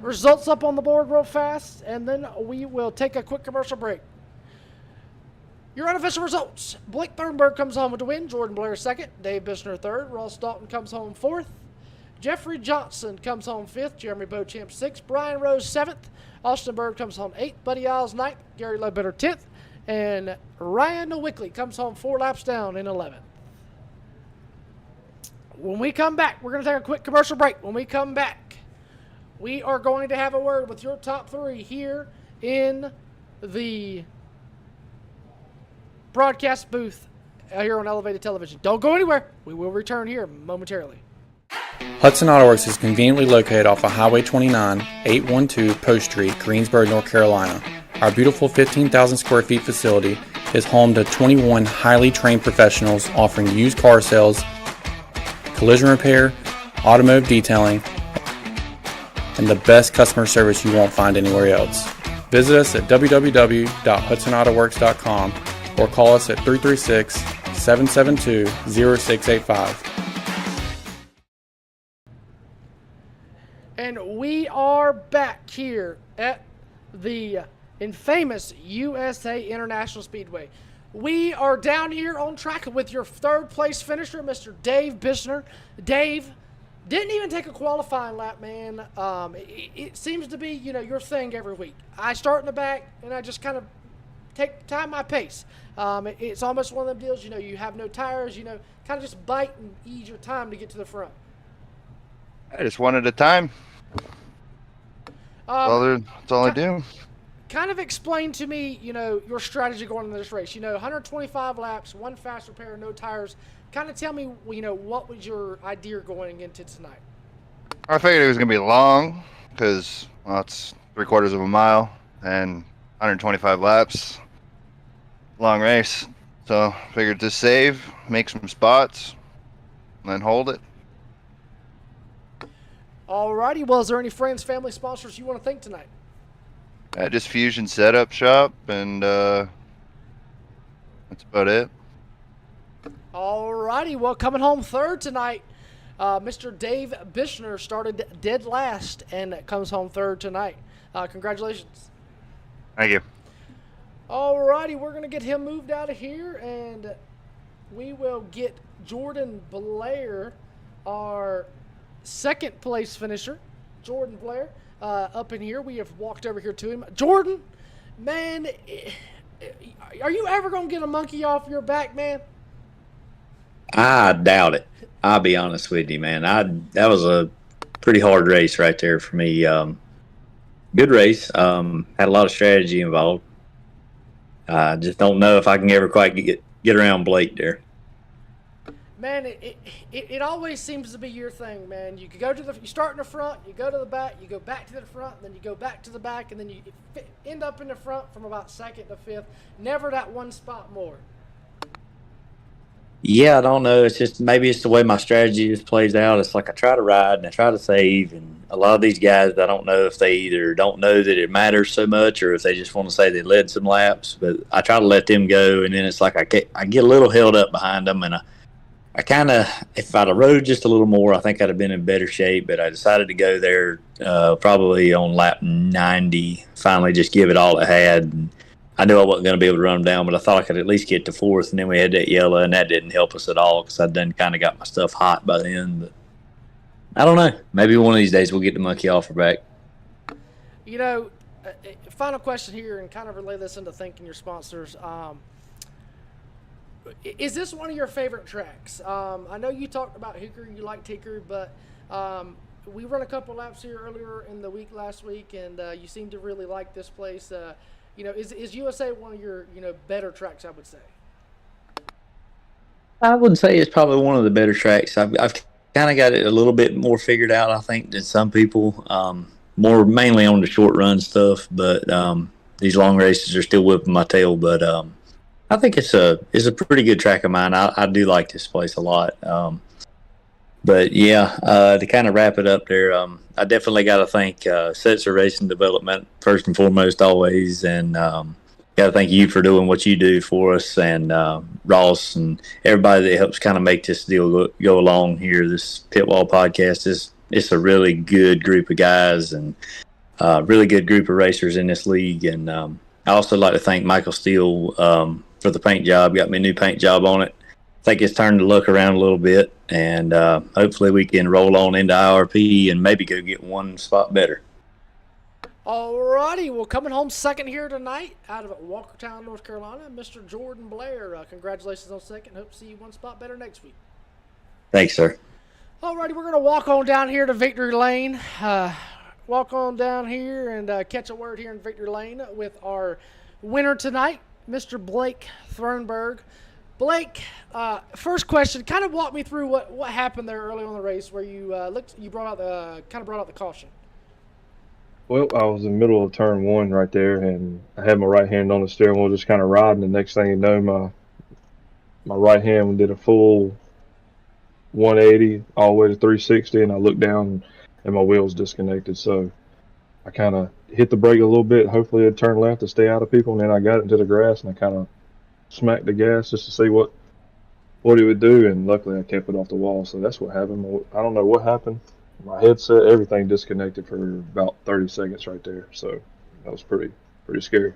results up on the board real fast, and then we will take a quick commercial break. Your unofficial results. Blake Thornburg comes home with the win. Jordan Blair second. Dave Bishner third. Ross Dalton comes home fourth. Jeffrey Johnson comes home fifth. Jeremy Beauchamp sixth. Brian Rose seventh. Austin Bird comes home 8th, Buddy Isles 9th, Gary Ledbetter 10th, and Ryan Wickley comes home 4 laps down in 11th. When we come back, we're going to take a quick commercial break. When we come back, we are going to have a word with your top 3 here in the broadcast booth here on Elevated Television. Don't go anywhere. We will return here momentarily. Hudson Auto Works is conveniently located off of Highway 29, 812 Post Street, Greensboro, North Carolina. Our beautiful 15,000 square feet facility is home to 21 highly trained professionals offering used car sales, collision repair, automotive detailing, and the best customer service you won't find anywhere else. Visit us at www.hudsonautoworks.com or call us at 336-772-0685. And we are back here at the infamous USA International Speedway. We are down here on track with your third place finisher, Mr. Dave Bishner. Dave didn't even take a qualifying lap, man. It seems to be, your thing every week. I start in the back and I just kind of take time my pace. It's almost one of them deals, you have no tires, kind of just bite and ease your time to get to the front. Just one at a time. That's all I do. Kind of explain to me, your strategy going into this race. 125 laps, one fast repair, no tires. Kind of tell me, what was your idea going into tonight? I figured it was going to be long because, it's 3/4 of a mile and 125 laps. Long race. So figured to save, make some spots, and then hold it. Alrighty, well, is there any friends, family, sponsors you want to thank tonight? Just Fusion Setup Shop, and that's about it. Alrighty, well, coming home third tonight, Mr. Dave Bishner started dead last and comes home third tonight. Congratulations. Thank you. Alrighty, we're going to get him moved out of here, and we will get Jordan Blair, our second place finisher. Jordan Blair, up in here. We have walked over here to him. Jordan, man, are you ever going to get a monkey off your back, man? I doubt it. I'll be honest with you, man. That was a pretty hard race right there for me. Good race. Had a lot of strategy involved. I just don't know if I can ever quite get around Blake there. Man, it always seems to be your thing, man. You could you start in the front, you go to the back, you go back to the front, and then you go back to the back, and then you end up in the front from about second to fifth. Never that one spot more. Yeah, I don't know. It's just maybe it's the way my strategy just plays out. It's like I try to ride and I try to save, and a lot of these guys, I don't know if they either don't know that it matters so much or if they just want to say they led some laps. But I try to let them go, and then it's like I get a little held up behind them, and I kind of, if I'd have rode just a little more, I think I'd have been in better shape. But I decided to go there probably on lap 90. Finally, just give it all I had. And I knew I wasn't going to be able to run them down, but I thought I could at least get to fourth. And then we had that yellow, and that didn't help us at all because I'd done kind of got my stuff hot by then. But I don't know. Maybe one of these days we'll get the monkey off her back. You know, final question here, and kind of relay this into thanking your sponsors. Is this one of your favorite tracks? I know you talked about Hickory, you liked Hickory, but we run a couple laps here earlier in the week last week, and you seem to really like this place. You know, is USA one of your, you know, better tracks, I would say? I wouldn't say it's probably one of the better tracks. I've kind of got it a little bit more figured out, I think, than some people. More mainly on the short run stuff, but these long races are still whipping my tail. But I think it's a pretty good track of mine. I do like this place a lot. But yeah, to kind of wrap it up there, I definitely got to thank Setzer Racing Development first and foremost always, and got to thank you for doing what you do for us, and Ross and everybody that helps kind of make this deal go along here. This Pitwall podcast it's a really good group of guys and really good group of racers in this league. And I also like to thank Michael Steele for the paint job. Got me a new paint job on it. I think it's starting to look around a little bit, and hopefully we can roll on into IRP and maybe go get one spot better. Alrighty, well, coming home second here tonight out of Walkertown, North Carolina, Mr. Jordan Blair. Congratulations on second. Hope to see you one spot better next week. Thanks, sir. Alrighty, we're going to walk on down here to Victory Lane. Walk on down here and catch a word here in Victory Lane with our winner tonight, Mr. Blake Thronberg. Blake, first question, kind of walk me through what happened there early on in the race where you brought out the caution. Well, I was in the middle of turn one right there, and I had my right hand on the steering wheel just kind of riding. The next thing you know, my right hand did a full 180 all the way to 360, and I looked down and my wheel's disconnected. So I kind of hit the brake a little bit. Hopefully it'd turn left to stay out of people, and then I got into the grass and I kind of smacked the gas just to see what it would do, and luckily I kept it off the wall. So that's what happened. I don't know what happened. My headset, everything disconnected for about 30 seconds right there. So that was pretty scary.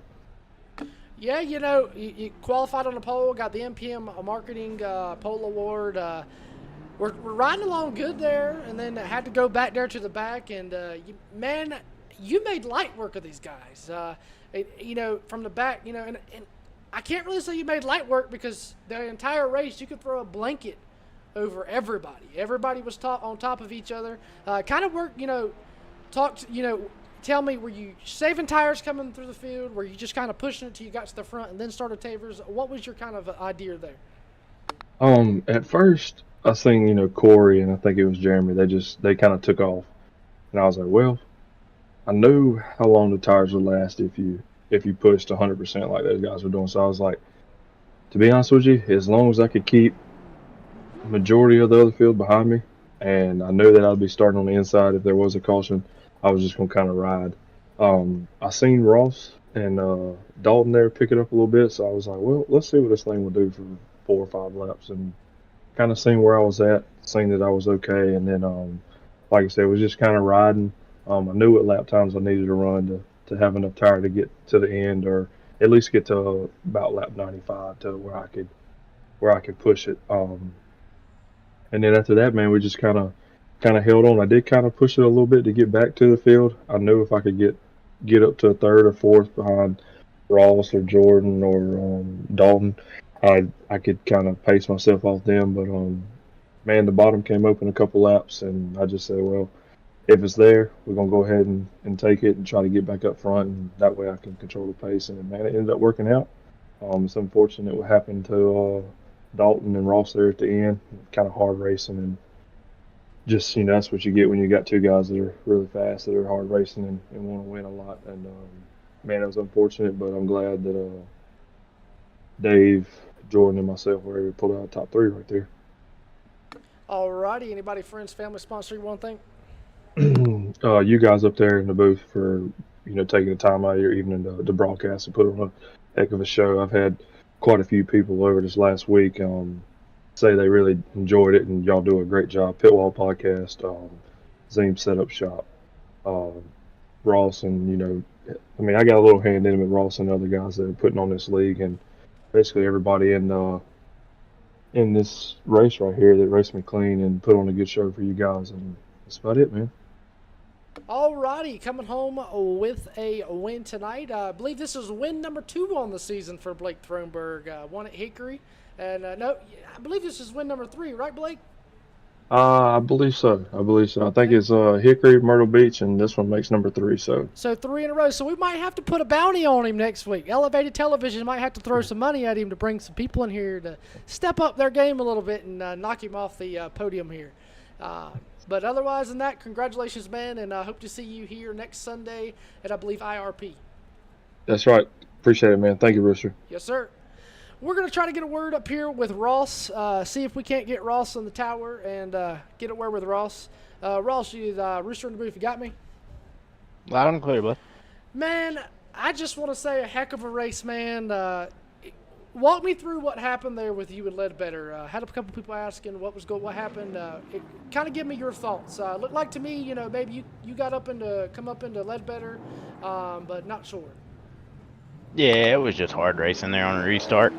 Yeah, you know, you qualified on the pole, got the MPM Marketing Pole Award. We're riding along good there, and then had to go back there to the back. And, you made light work of these guys. You know, from the back, you know, and I can't really say you made light work because the entire race you could throw a blanket over everybody. Everybody was on top of each other. Kind of worked, you know, tell me, were you saving tires coming through the field? Were you just kind of pushing it till you got to the front and then started Tavers? What was your kind of idea there? At first, I seen, you know, Corey and I think it was Jeremy. They kind of took off, and I was like, well, I know how long the tires would last if you pushed 100% like those guys were doing. So I was like, to be honest with you, as long as I could keep the majority of the other field behind me, and I knew that I'd be starting on the inside if there was a caution, I was just gonna kind of ride. I seen Ross and Dalton there pick it up a little bit, so I was like, well, let's see what this thing will do for 4 or 5 laps, and kind of seen where I was at, seen that I was okay, and then like I said, it was just kind of riding. I knew what lap times I needed to run to have enough tire to get to the end, or at least get to about lap 95 to where I could push it. And then after that, man, we just kind of held on. I did kind of push it a little bit to get back to the field. I knew if I could get up to a third or fourth behind Ross or Jordan or Dalton, I could kind of pace myself off them. But man, the bottom came open a couple laps, and I just said, well, if it's there, we're gonna go ahead and take it and try to get back up front, and that way I can control the pace. And man, it ended up working out. It's unfortunate what happened to Dalton and Ross there at the end. Kind of hard racing, and just, you know, that's what you get when you got two guys that are really fast, that are hard racing and want to win a lot. And man, it was unfortunate, but I'm glad that Dave, Jordan, and myself were able to pull out top 3 right there. Alrighty, anybody, friends, family, sponsor you want to thank? You guys up there in the booth for, you know, taking the time out of your evening to broadcast and put on a heck of a show. I've had quite a few people over this last week say they really enjoyed it, and y'all do a great job. Pitwall podcast, Zeem Setup Shop, Ross and, you know, I mean, I got a little hand in it with Ross and other guys that are putting on this league, and basically everybody in this race right here that raced me clean and put on a good show for you guys, and that's about it, man. Alrighty, coming home with a win tonight. I believe this is win number 2 on the season for Blake Thronberg. Won at Hickory. And no, I believe this is win number 3, right, Blake? I believe so. I think it's Hickory, Myrtle Beach, and this one makes number 3. So 3 in a row. So we might have to put a bounty on him next week. Elevated Television might have to throw some money at him to bring some people in here to step up their game a little bit and knock him off the podium here. But otherwise than that, congratulations, man, and I hope to see you here next Sunday at, I believe, IRP. that's right. Appreciate it, man. Thank you, Rooster. Yes, sir. We're going to try to get a word up here with Ross, see if we can't get Ross on the tower and get a word with Ross. Ross, you Rooster in the booth, you got me? Loud and clear, bud. Man, I just want to say a heck of a race, man. Walk me through what happened there with you and Ledbetter. Had a couple people asking what happened. It kind of give me your thoughts. Looked like to me, maybe you got come up into Ledbetter, but not sure. Yeah, it was just hard racing there on a restart.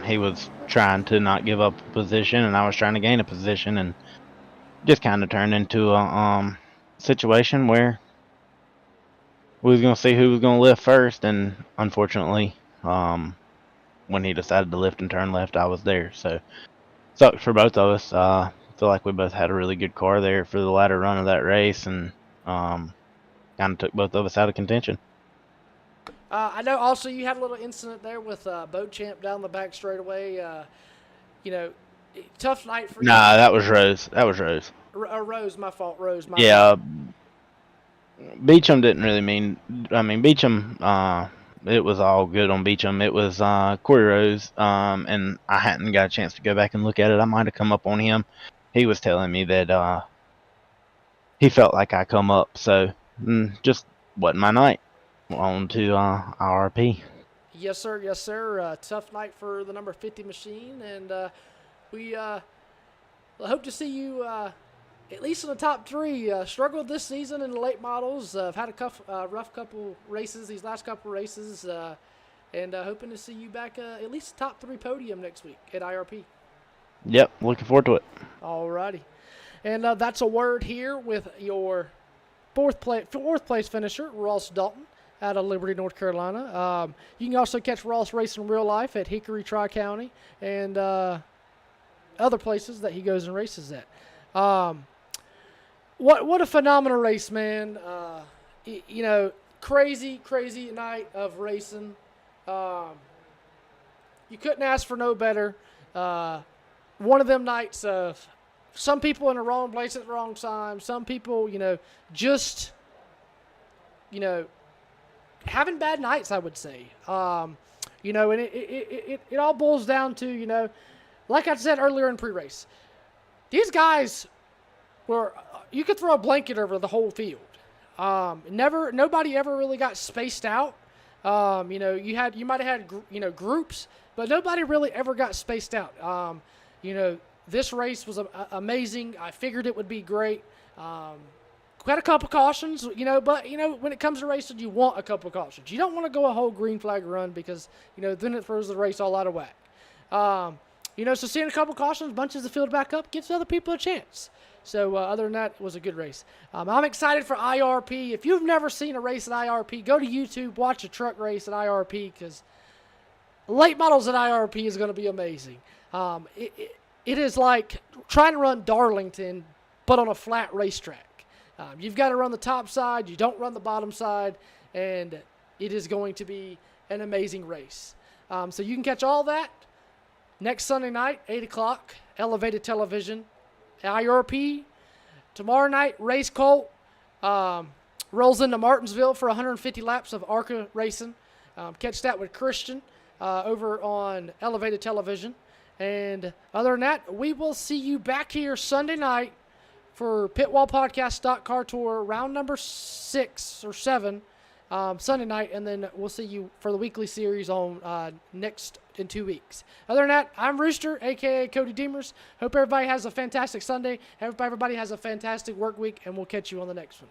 He was trying to not give up a position, and I was trying to gain a position, and just kind of turned into a situation where we was going to see who was going to lift first, and unfortunately, when he decided to lift and turn left, I was there. So, sucks for both of us. I feel like we both had a really good car there for the latter run of that race, and kind of took both of us out of contention. I know also you had a little incident there with Boat Champ down the back straightaway. Tough night for you. Nah, that was Rose. Rose, my fault. Rose, my yeah, fault. Beecham didn't really Beecham, it was all good on Beecham. It was Corey Rose, and I hadn't got a chance to go back and look at it. I might have come up on him. He was telling me that he felt like I come up, so just wasn't my night. On to IRP. Yes, sir. Yes, sir. Tough night for the number 50 machine, and we hope to see you at least in the top 3. Struggled this season in the late models. I've had a rough couple races, these last couple races, and hoping to see you back at least top 3 podium next week at IRP. Yep, looking forward to it. All righty. And that's a word here with your fourth place finisher, Ross Dalton, out of Liberty, North Carolina. You can also catch Ross racing in real life at Hickory, Tri-County, and other places that he goes and races at. What a phenomenal race, man. Crazy night of racing. You couldn't ask for no better. One of them nights of some people in the wrong place at the wrong time. Some people, having bad nights, I would say. And it all boils down to, like I said earlier in pre-race, these guys were, you could throw a blanket over the whole field. Nobody ever really got spaced out. You might have had, groups, but nobody really ever got spaced out. This race was amazing. I figured it would be great. Had a couple cautions, but, when it comes to racing, you want a couple cautions. You don't want to go a whole green flag run because, then it throws the race all out of whack. So seeing a couple cautions, bunches the field back up, gives other people a chance. So other than that, it was a good race. I'm excited for IRP. If you've never seen a race at IRP, go to YouTube, watch a truck race at IRP because late models at IRP is going to be amazing. It is like trying to run Darlington, but on a flat racetrack. You've got to run the top side. You don't run the bottom side, and it is going to be an amazing race. So you can catch all that next Sunday night, 8 o'clock, Elevated Television, IRP. Tomorrow night, Race Colt rolls into Martinsville for 150 laps of ARCA racing. Catch that with Christian over on Elevated Television. And other than that, we will see you back here Sunday night for Pitwall Podcast Stock Car Tour, round number 6 or 7, Sunday night, and then we'll see you for the weekly series on next in 2 weeks. Other than that, I'm Rooster, a.k.a. Cody Demers. Hope everybody has a fantastic Sunday. Hope everybody has a fantastic work week, and we'll catch you on the next one.